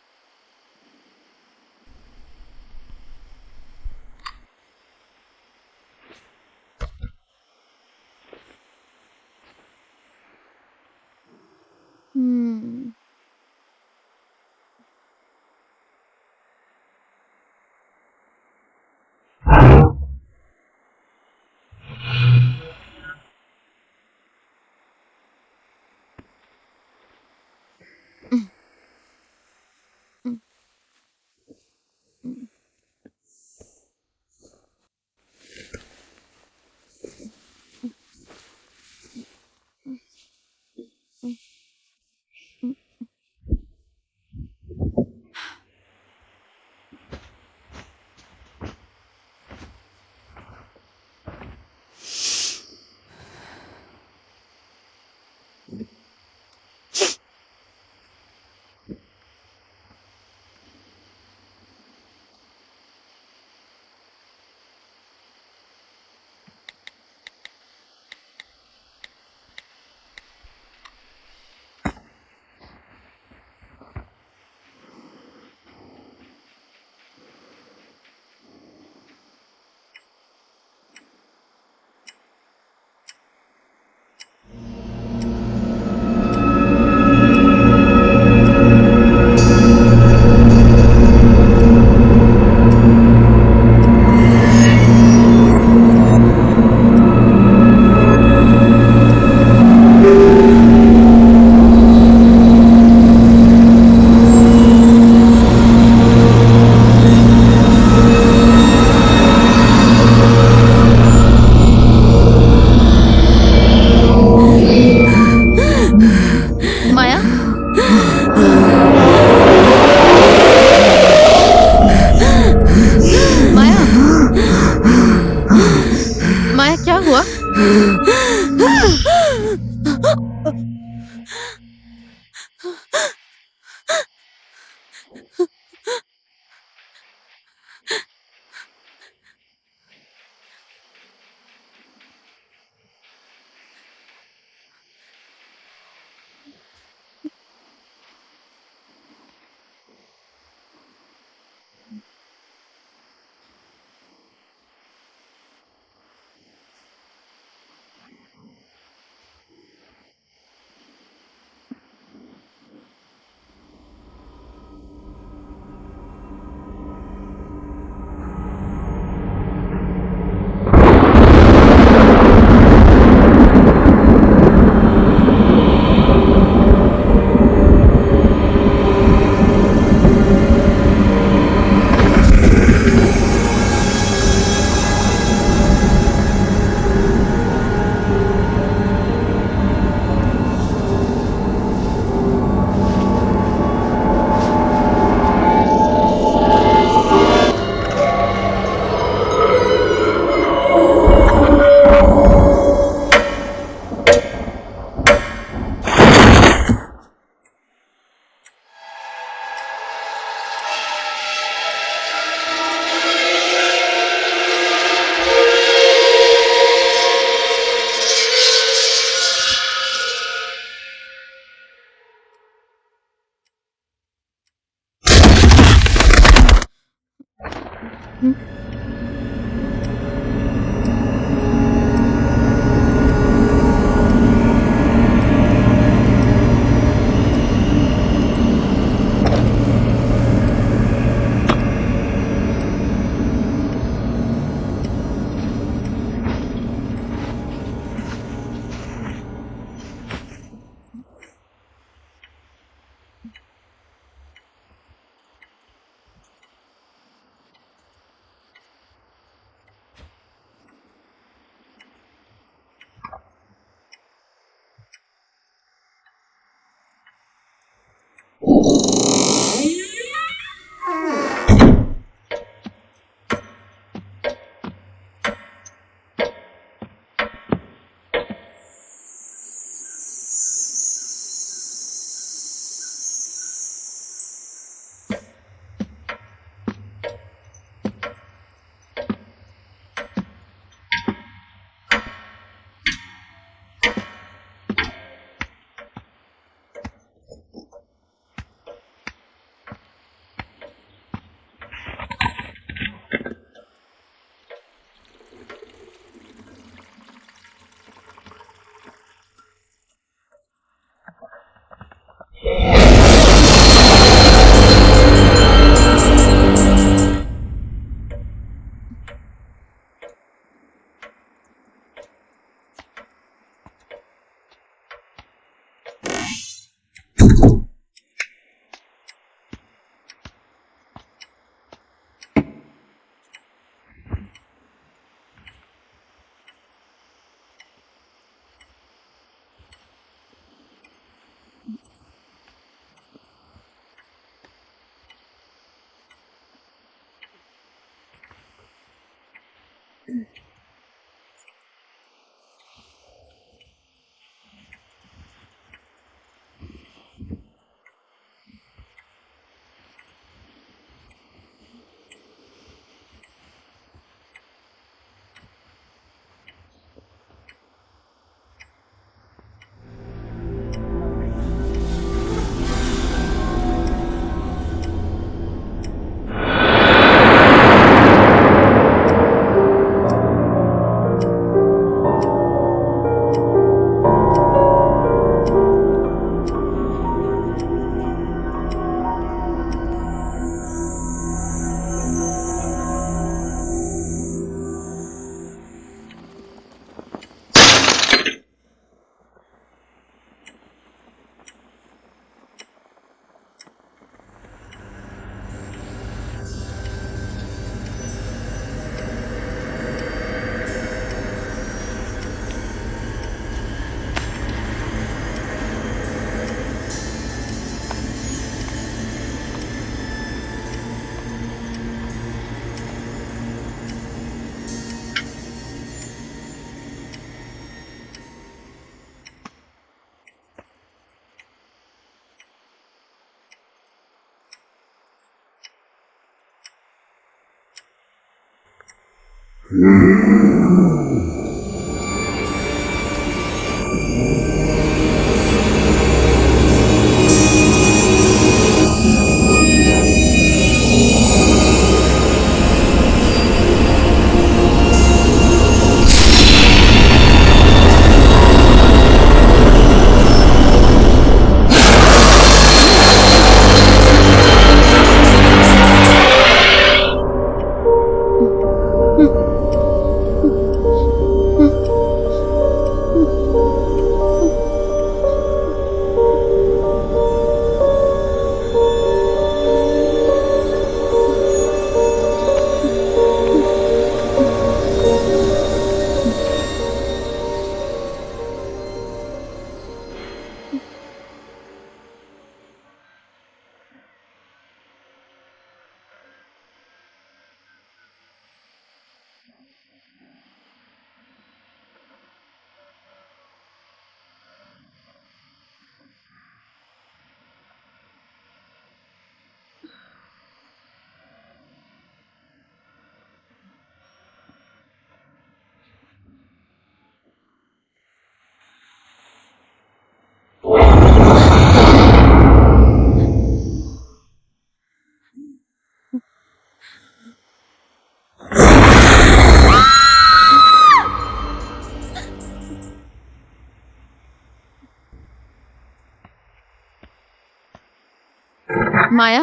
Speaker 3: Maya,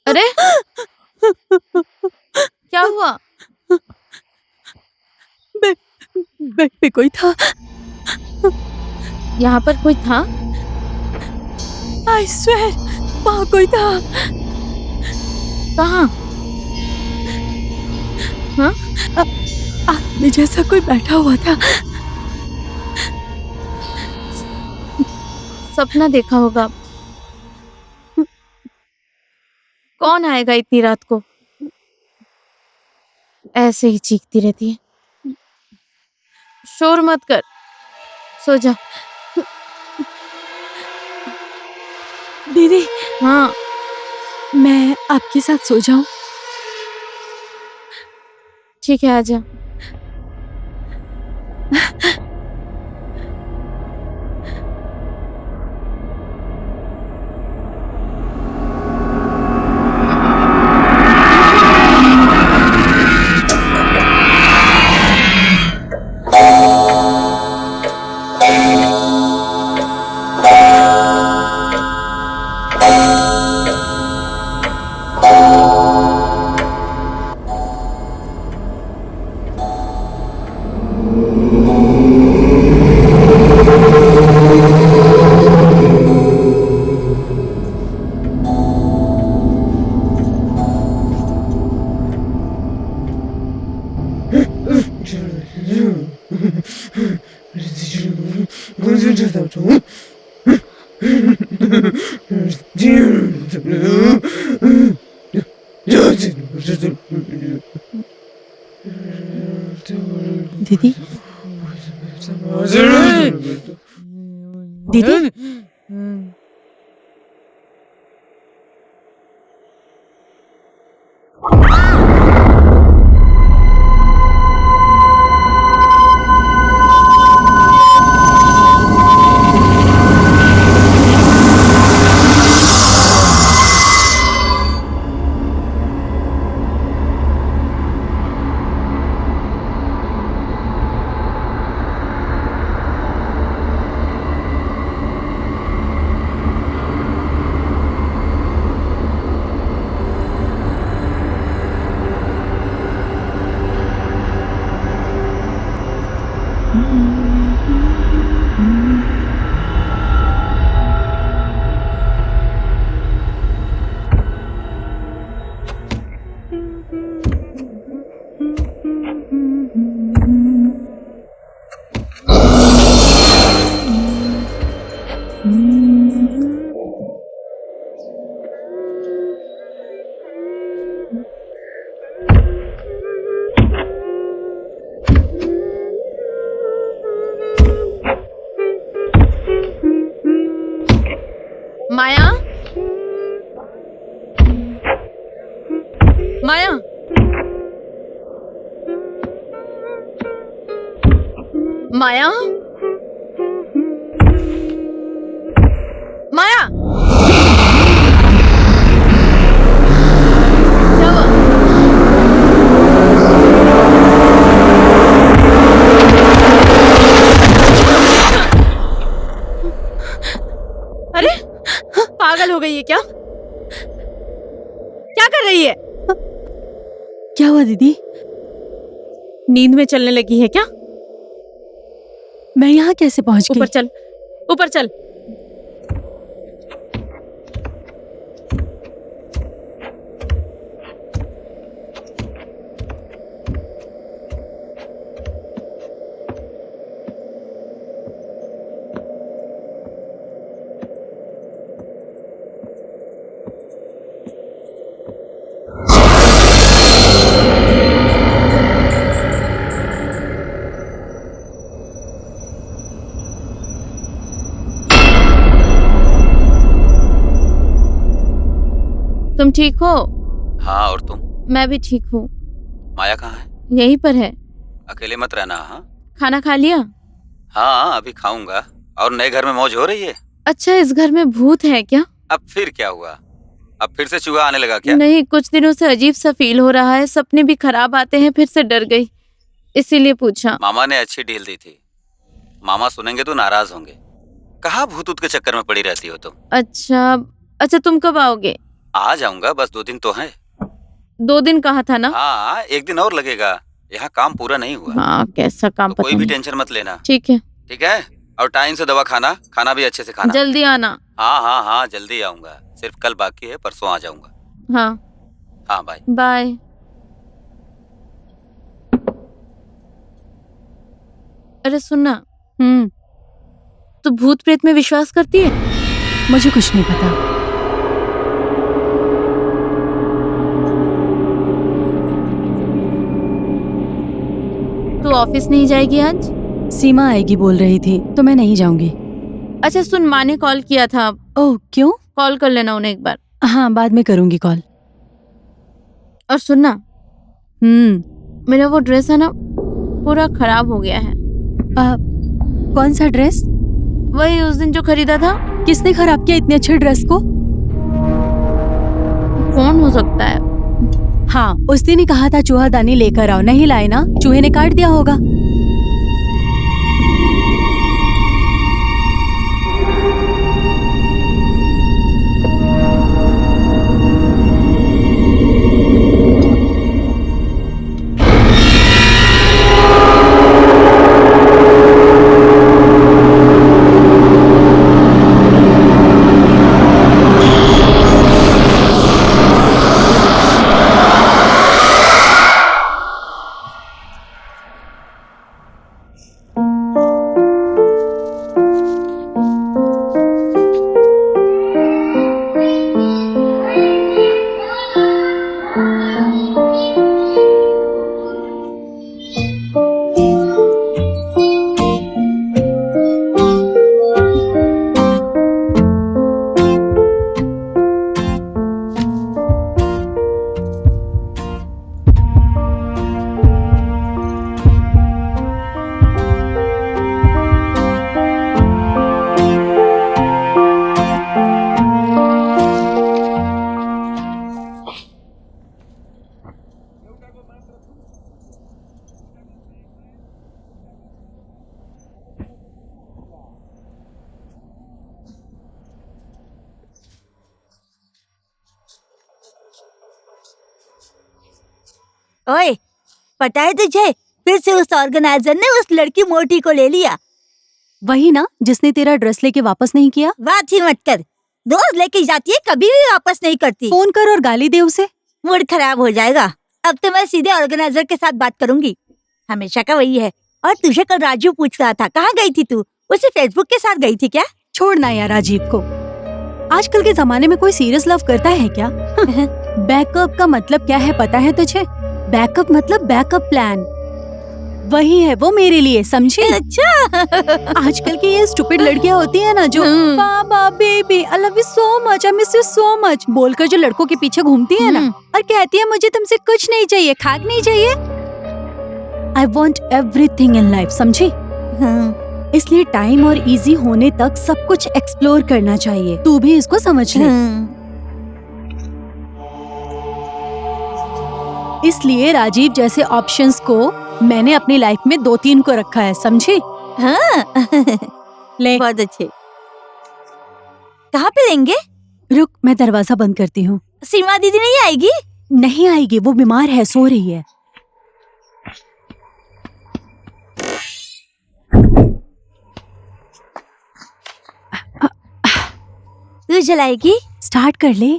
Speaker 3: अरे क्या हुआ?
Speaker 6: बेड पे कोई था।
Speaker 3: यहाँ पर कोई था?
Speaker 6: आई स्वेर वहाँ कोई था।
Speaker 3: कहाँ? हाँ?
Speaker 6: आदमी जैसा कोई बैठा हुआ था।
Speaker 3: सपना देखा होगा। कौन आएगा इतनी रात को? ऐसे ही चीखती रहती है। शोर मत कर, सो जा।
Speaker 6: दीदी,
Speaker 3: हाँ,
Speaker 6: मैं आपके साथ सो जाऊं?
Speaker 3: ठीक है, आजा।
Speaker 6: दीदी, दीदी,
Speaker 3: माया, माया, माया, माया, क्या हुआ? अरे पागल हो गई है क्या? क्या कर रही है?
Speaker 6: क्या हुआ दीदी?
Speaker 3: नींद में चलने लगी है क्या?
Speaker 6: मैं यहाँ कैसे पहुँच गई?
Speaker 3: ऊपर चल, ऊपर चल। तुम ठीक हो?
Speaker 1: हाँ, और तुम?
Speaker 3: मैं भी ठीक हूँ।
Speaker 1: माया कहाँ है?
Speaker 3: यहीं पर है।
Speaker 1: अकेले मत रहना। हाँ
Speaker 3: खाना खा लिया?
Speaker 1: हाँ, अभी खाऊंगा। और नए घर में मौज हो रही है?
Speaker 3: अच्छा, इस घर में भूत है क्या?
Speaker 1: अब फिर क्या हुआ? अब फिर से चूहा आने लगा क्या?
Speaker 3: नहीं, कुछ दिनों से अजीब सा फील हो रहा है। सपने भी खराब आते हैं। फिर से डर गई, इसीलिए पूछा।
Speaker 1: मामा ने अच्छी डील दी थी। मामा सुनेंगे तो नाराज होंगे। कहाँ भूत ऊत के चक्कर में पड़ी रहती हो तुम?
Speaker 3: अच्छा अच्छा, तुम कब आओगे?
Speaker 1: आ जाऊंगा, बस 2 दिन तो है।
Speaker 3: 2 दिन कहा था ना?
Speaker 1: हाँ, 1 दिन और लगेगा। यहाँ काम पूरा नहीं हुआ।
Speaker 3: हाँ, कैसा काम
Speaker 1: तो
Speaker 3: पता
Speaker 1: कोई भी
Speaker 3: नहीं।
Speaker 1: टेंशन मत लेना।
Speaker 3: ठीक है,
Speaker 1: ठीक है? और टाइम से दवा खाना, खाना भी अच्छे से खाना।
Speaker 3: जल्दी आना।
Speaker 1: हाँ हाँ हाँ, जल्दी आऊंगा। सिर्फ कल बाकी है, परसों आ जाऊंगा।
Speaker 3: हाँ
Speaker 1: हाँ, बाय।
Speaker 3: बाय। अरे सुनना, तू भूत प्रेत में विश्वास करती है?
Speaker 6: मुझे कुछ नहीं पता।
Speaker 3: तू ऑफिस नहीं जाएगी आज?
Speaker 6: सीमा आएगी बोल रही थी, तो मैं नहीं जाऊंगी।
Speaker 3: अच्छा सुन, माँ ने कॉल किया था।
Speaker 6: ओह, क्यों?
Speaker 3: कॉल कर लेना उन्हें एक बार।
Speaker 6: हाँ, बाद में करूंगी कॉल।
Speaker 3: और सुनना, मेरा वो ड्रेस है ना, पूरा खराब हो गया है।
Speaker 6: कौन सा ड्रेस?
Speaker 3: वही उस दिन जो खरीदा था।
Speaker 6: किसने खराब किया इतने अच्छे ड्रेस को?
Speaker 3: कौन हो सकता है?
Speaker 6: हाँ, उस दिन ही कहा था चूहादानी लेकर आओ, नहीं लाए ना? चूहे ने काट दिया होगा।
Speaker 8: ओए, पता है तुझे, फिर से उस ऑर्गेनाइजर ने उस लड़की मोटी को ले लिया।
Speaker 6: वही ना जिसने तेरा ड्रेस लेके वापस नहीं किया?
Speaker 8: बात ही मत कर, रोज लेके जाती है, कभी भी वापस नहीं करती।
Speaker 6: फोन कर और गाली दे उसे।
Speaker 8: मूड खराब हो जाएगा। अब तो मैं सीधे ऑर्गेनाइजर के साथ बात करूंगी, हमेशा का वही है। और तुझे कल राजू पूछ रहा था, कहाँ गई थी तू? उसे फेसबुक के साथ गई थी क्या?
Speaker 6: छोड़ना यार राजीव को, आजकल के जमाने में कोई सीरियस लव करता है क्या? बैकअप का मतलब क्या है पता है तुझे? बैकअप मतलब बैकअप प्लान। वही है वो मेरे लिए, समझी?
Speaker 8: अच्छा।
Speaker 6: आजकल की ये स्टूपिड लड़कियां होती है ना जो बाबा baby I love you so much, I miss you so much बोलकर जो लड़कों के पीछे घूमती है ना और कहती है मुझे तुमसे कुछ नहीं चाहिए, खाक नहीं चाहिए। I want everything in life, समझी? इसलिए टाइम और इजी होने तक सब कुछ एक्सप्लोर करना चाहिए। तू भी इसको समझ ले। इसलिए राजीव जैसे ऑप्शंस को मैंने अपनी लाइफ में 2-3 को रखा है, समझी?
Speaker 8: हाँ।
Speaker 6: ले
Speaker 8: बहुत अच्छे। कहाँ पे लेंगे?
Speaker 6: रुक, मैं दरवाजा बंद करती हूँ।
Speaker 8: सीमा दीदी नहीं आएगी?
Speaker 6: नहीं आएगी, वो बीमार है, सो रही है।
Speaker 8: तू जलाएगी?
Speaker 6: स्टार्ट कर ले।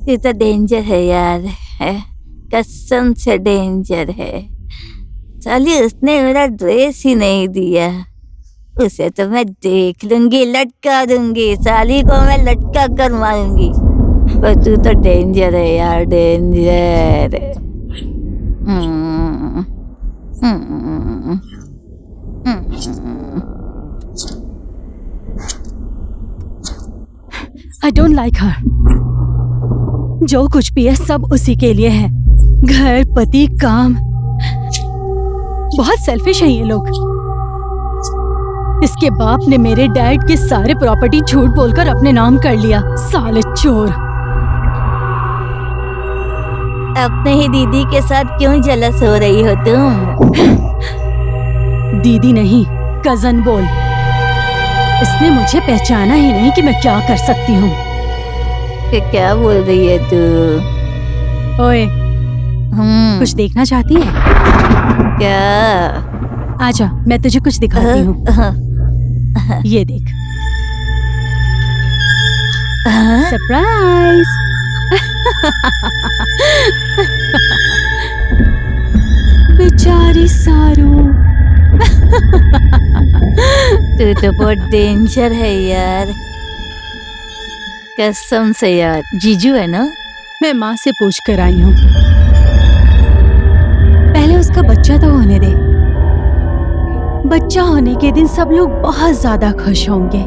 Speaker 8: ये तो डेंजर है यार, है कसम से डेंजर है। साली उसने मेरा ड्रेस ही नहीं दिया, उसे तो मैं देख लूंगी, लटका दूंगी, साली को मैं लटका कर मारूंगी। पर तू तो डेंजर है यार, डेंजर।
Speaker 6: आई डोंट लाइक हर। जो कुछ भी है सब उसी के लिए है, घर, पति, काम। बहुत सेल्फिश हैं ये लोग। इसके बाप ने मेरे डैड के सारे प्रॉपर्टी झूठ बोलकर अपने नाम कर लिया, साले चोर।
Speaker 8: अपने ही दीदी के साथ क्यों जलस हो रही हो तुम?
Speaker 6: दीदी नहीं, कजन बोल। इसने मुझे पहचाना ही नहीं कि मैं क्या कर सकती हूँ।
Speaker 8: कि क्या बोल रही है तू?
Speaker 6: ओए, कुछ देखना चाहती है
Speaker 8: क्या?
Speaker 6: आजा, मैं तुझे कुछ दिखाती हूँ। ये देख, सरप्राइज। बेचारी सारू।
Speaker 8: तू तो बहुत डेंजर है यार, कसम से यार। जीजू है ना?
Speaker 6: मैं माँ से पूछ कर आई हूँ, पहले उसका बच्चा तो होने दे। बच्चा होने के दिन सब लोग बहुत ज्यादा खुश होंगे,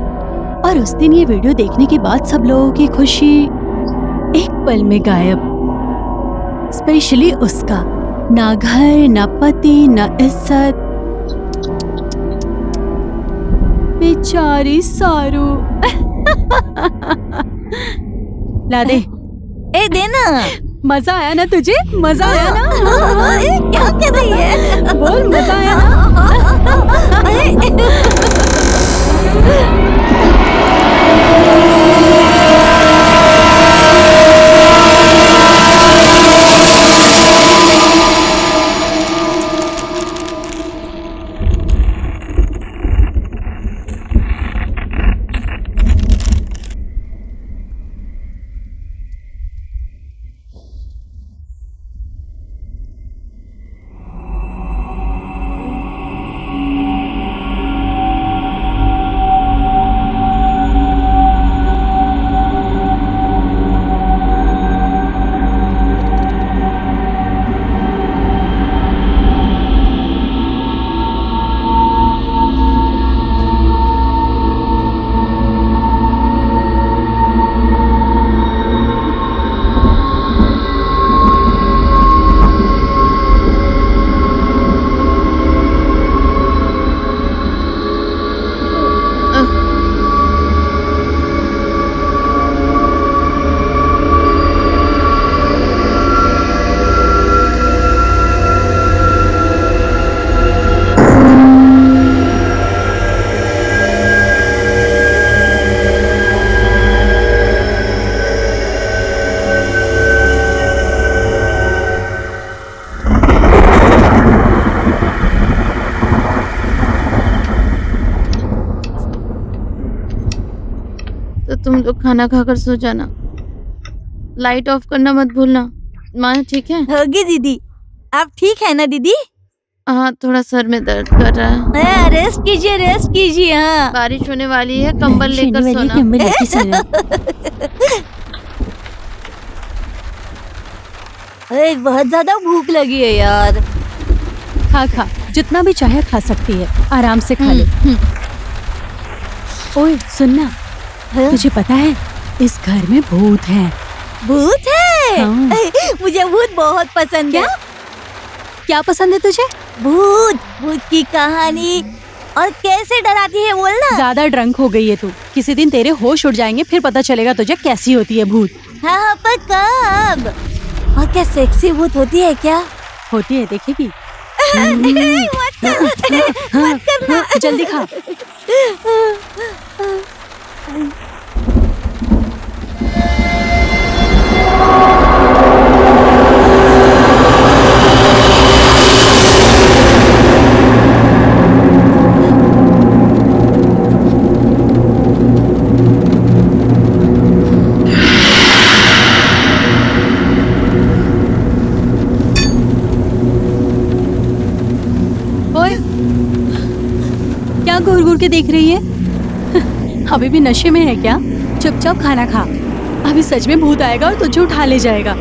Speaker 6: और उस दिन ये वीडियो देखने के बाद सब लोगों की खुशी एक पल में गायब। स्पेशली उसका, ना घर, ना पति, ना इज्जत। बेचारी सारू। ला दे।
Speaker 8: ए देना।
Speaker 6: मजा आया ना तुझे? मजा आया ना?
Speaker 8: क्या कर रही है?
Speaker 6: बोल, मजा आया ना?
Speaker 3: तो तुम लोग खाना खाकर सो जाना, लाइट ऑफ करना मत भूलना। माँ ठीक है?
Speaker 8: होगी दीदी। आप ठीक है ना दीदी?
Speaker 3: हाँ, थोड़ा सर में दर्द कर रहा है।
Speaker 8: रेस्ट कीजिए, रेस्ट कीजिए। हाँ,
Speaker 3: बारिश होने वाली है, कंबल लेकर सोना।
Speaker 6: कंबल लेके सोना।
Speaker 8: अरे बहुत ज्यादा भूख लगी है यार।
Speaker 6: खा खा, जितना भी चाहे खा सकती है, आराम से खा ले। ओए सुनना, तुझे पता है इस घर में भूत है।
Speaker 8: भूत है?
Speaker 6: हाँ।
Speaker 8: मुझे भूत बहुत पसंद है।
Speaker 6: क्या पसंद है तुझे?
Speaker 8: भूत, भूत की कहानी। और कैसे डराती है बोलना।
Speaker 6: ज्यादा ड्रंक हो गई है तू, किसी दिन तेरे होश उड़ जाएंगे, फिर पता चलेगा तुझे कैसी होती है भूत।
Speaker 8: हाँ, पर कब? और क्या सेक्सी भूत होती है क्या?
Speaker 6: होती है, देखेगी।
Speaker 8: मत करना।
Speaker 6: जल्दी खा। घूर के देख रही है? अभी भी नशे में है क्या? चुपचाप खाना खा, अभी सच में भूत आएगा और तुझे उठा ले जाएगा।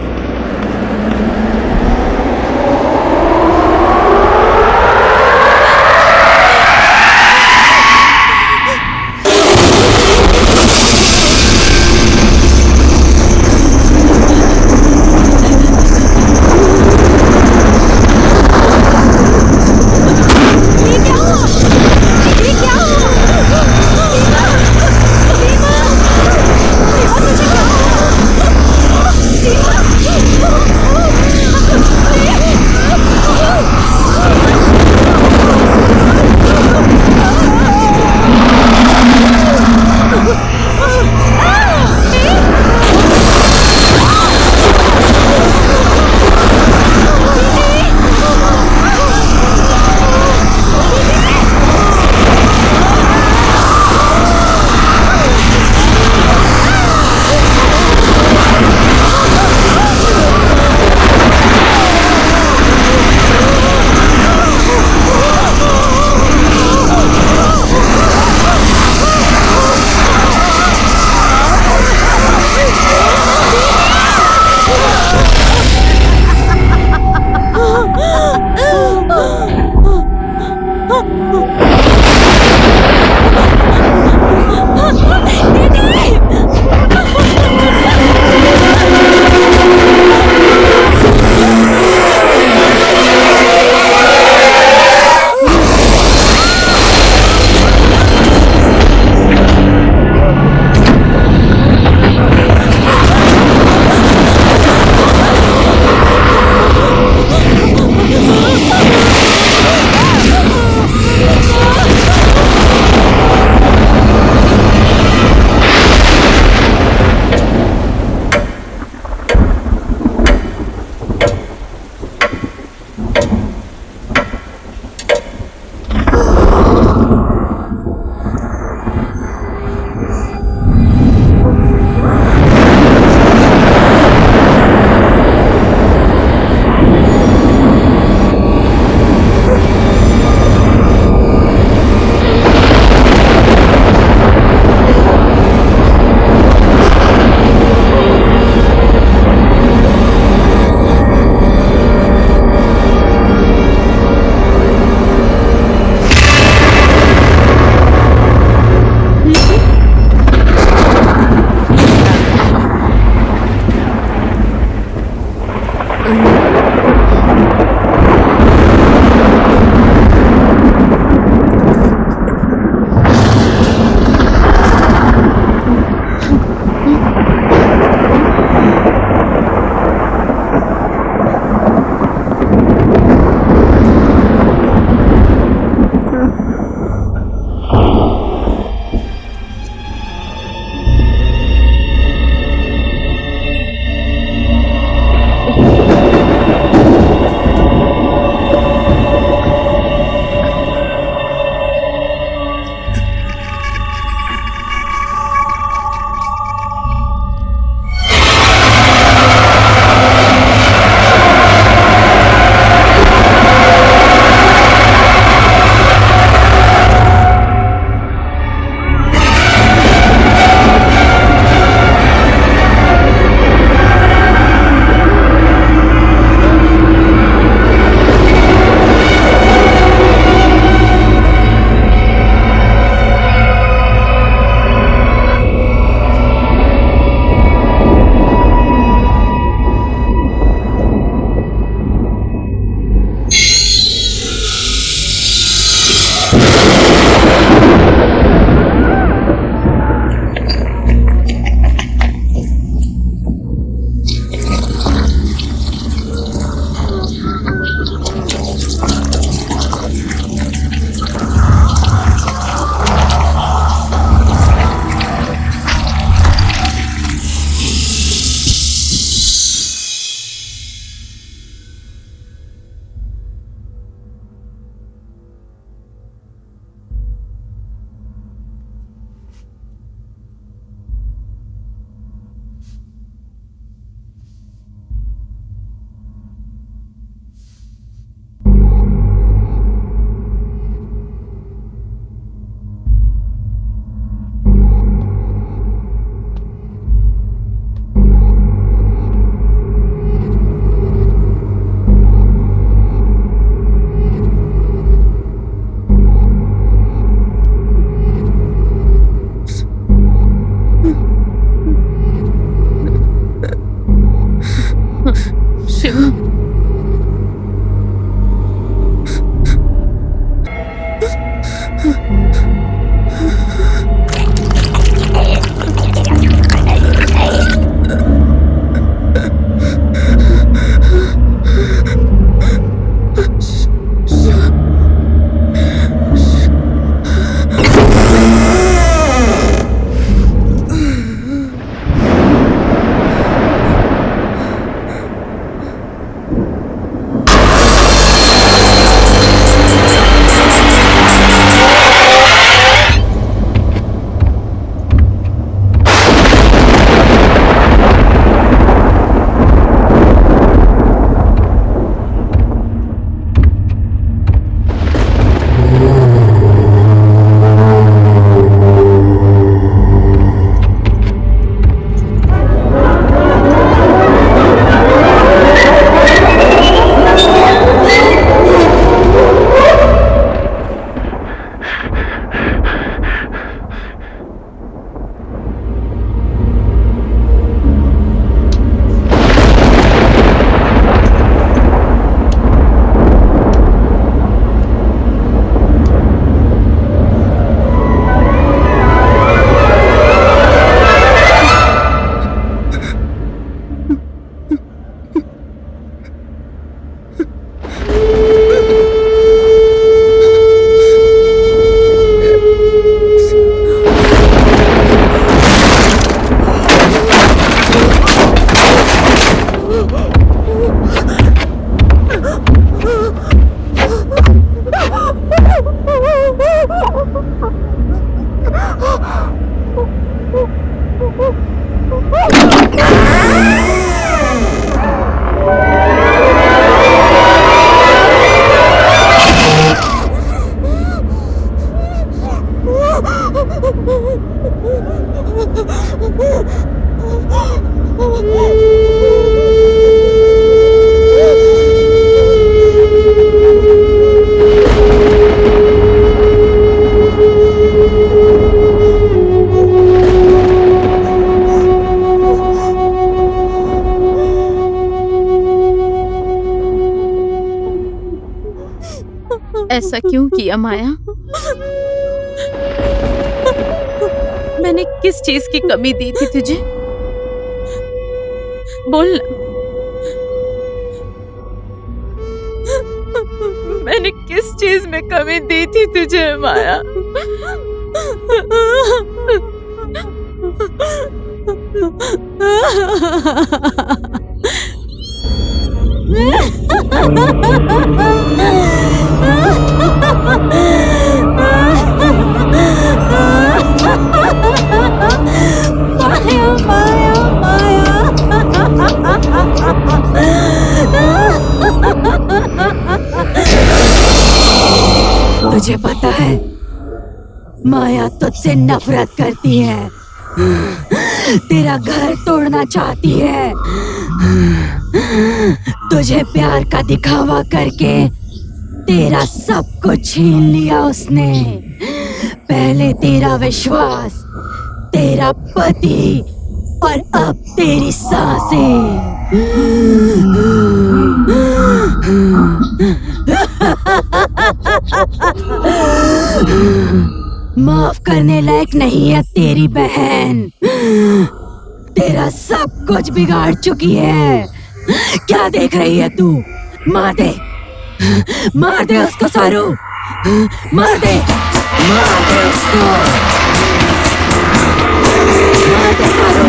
Speaker 3: ऐसा क्यों किया माया? मैंने किस चीज की कमी दी थी तुझे? बोल ना। मैंने किस चीज में कमी दी थी तुझे माया?
Speaker 6: तुझे पता है माया तुझसे नफरत करती है, तेरा घर तोड़ना चाहती है। तुझे प्यार का दिखावा करके तेरा सब कुछ छीन लिया उसने। पहले तेरा विश्वास, तेरा पति और अब तेरी सांसें। माफ करने लायक नहीं है तेरी बहन, तेरा सब कुछ बिगाड़ चुकी है। क्या देख रही है तू? मार दे, मार दे उसको सारू, मार दे, मार दे उसको, मार दे सारू।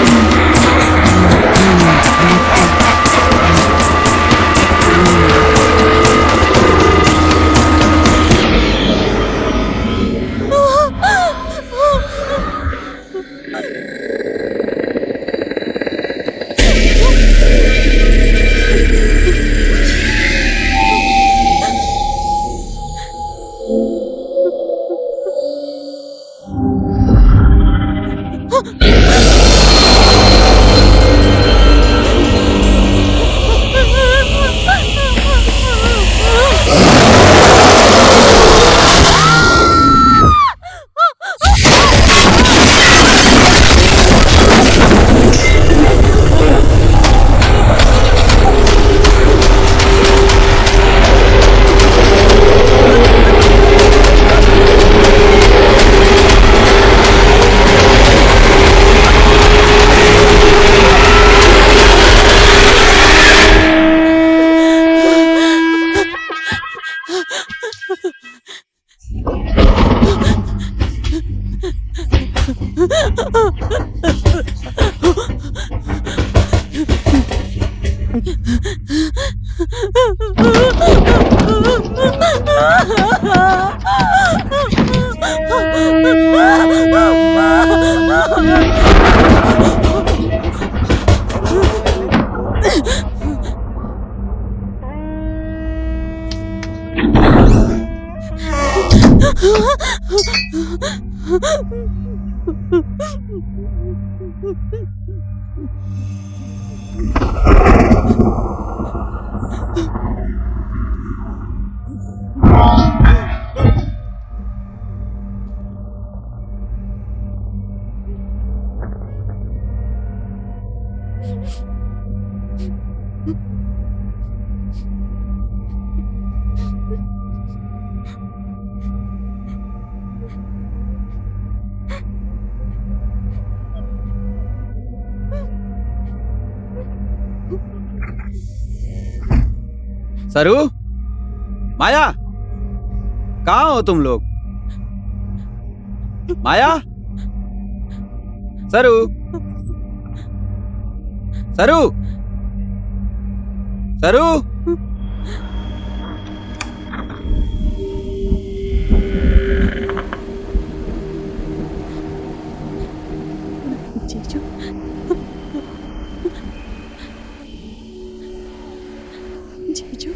Speaker 1: सरू, माया, कहाँ हो तुम लोग? माया, सरू, सरू, सरू।
Speaker 6: जीजू, जीजू,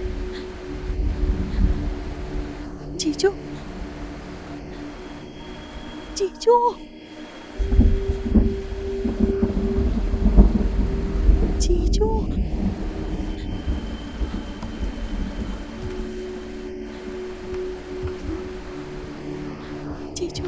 Speaker 6: जीजू, जीजू, जीजू, जीजू, जीजू,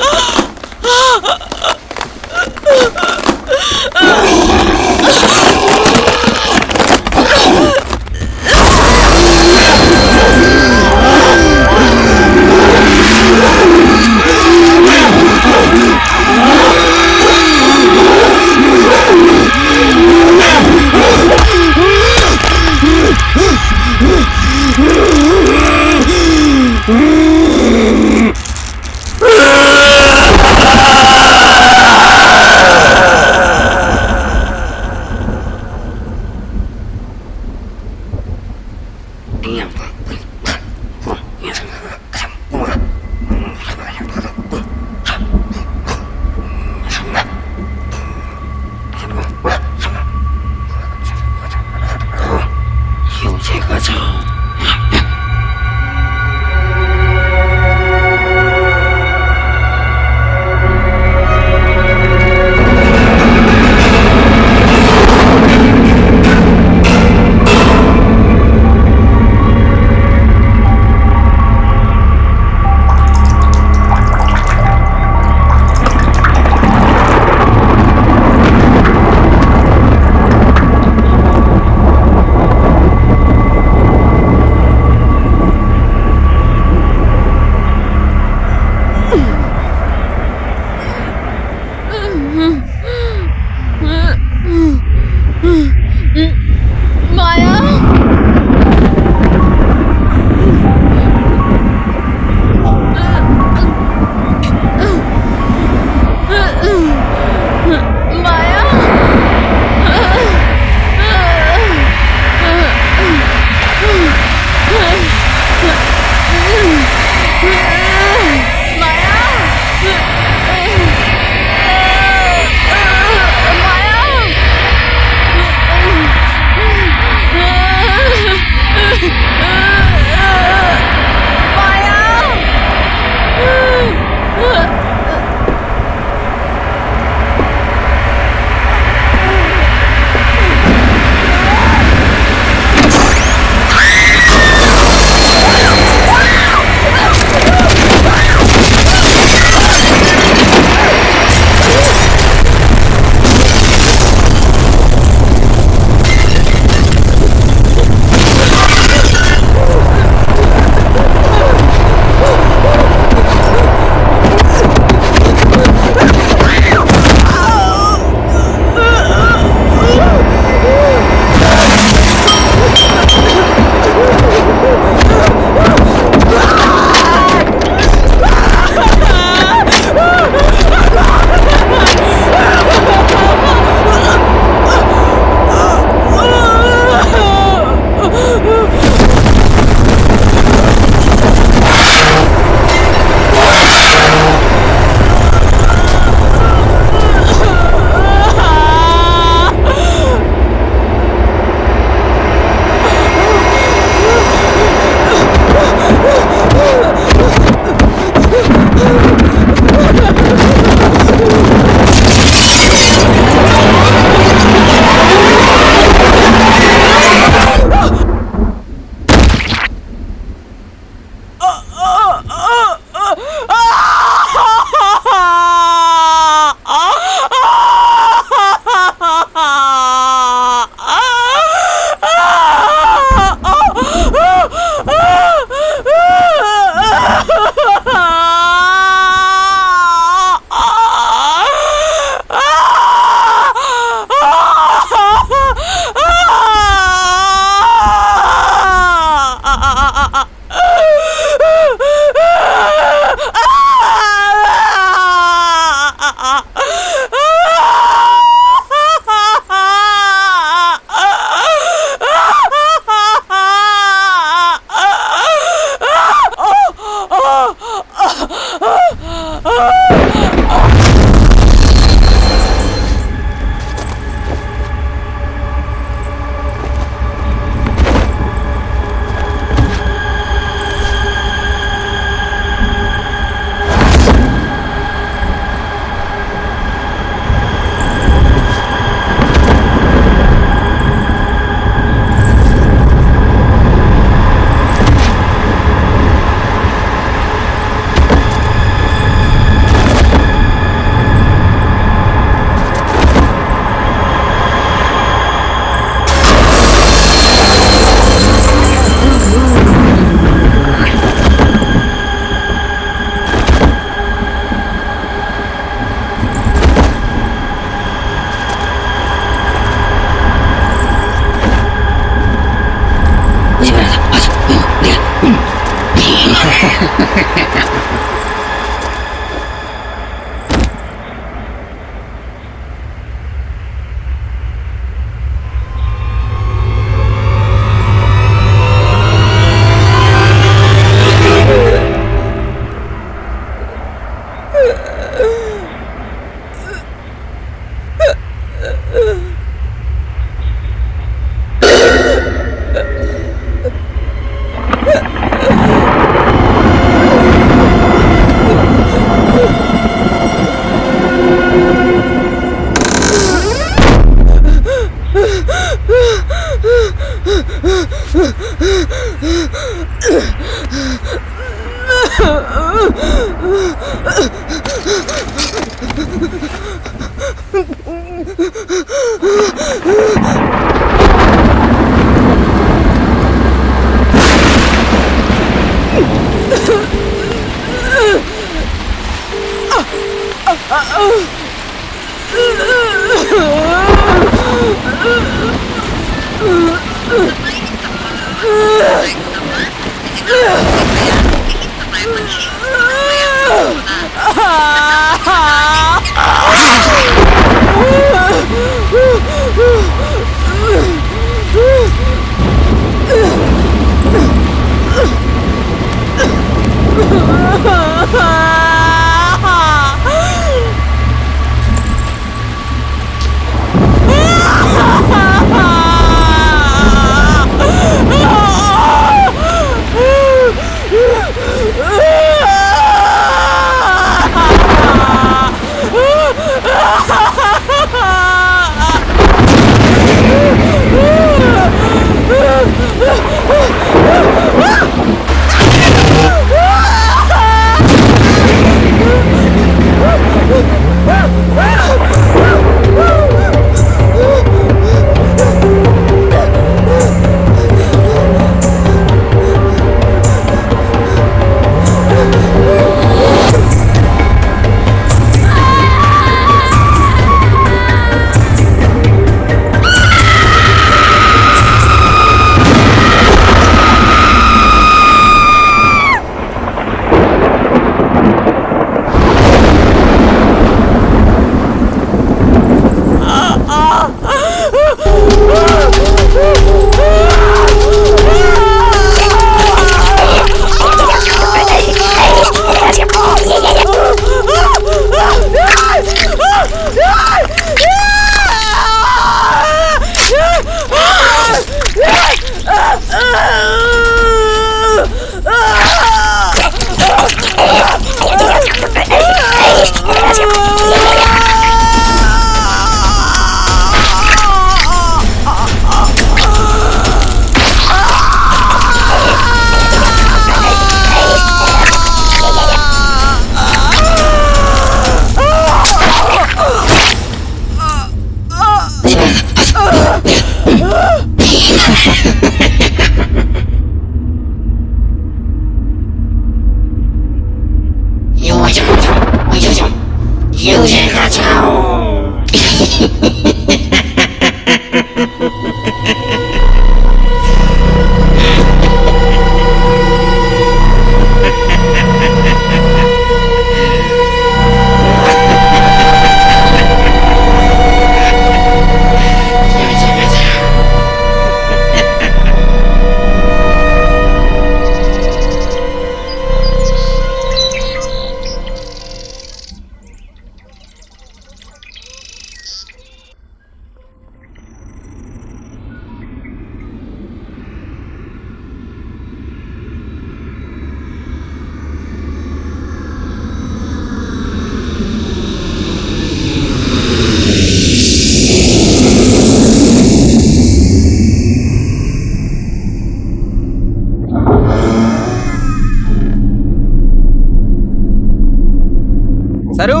Speaker 1: सरू,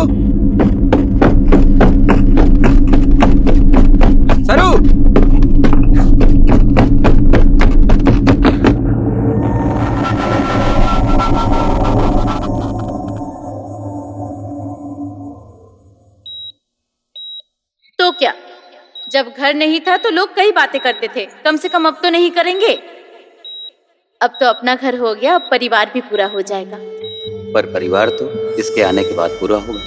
Speaker 1: सरू,
Speaker 3: तो क्या, जब घर नहीं था तो लोग कई बातें करते थे, कम से कम अब तो नहीं करेंगे। अब तो अपना घर हो गया, अब परिवार भी पूरा हो जाएगा।
Speaker 1: पर परिवार तो इसके आने के बाद पूरा होगा।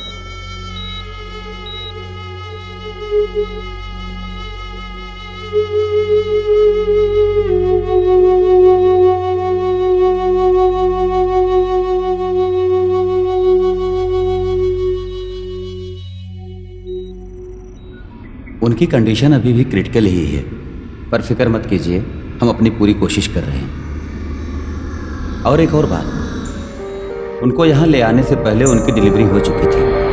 Speaker 1: उनकी कंडीशन अभी भी क्रिटिकल ही है, पर फिक्र मत कीजिए, हम अपनी पूरी कोशिश कर रहे हैं। और एक और बात, उनको यहाँ ले आने से पहले उनकी डिलीवरी हो चुकी थी।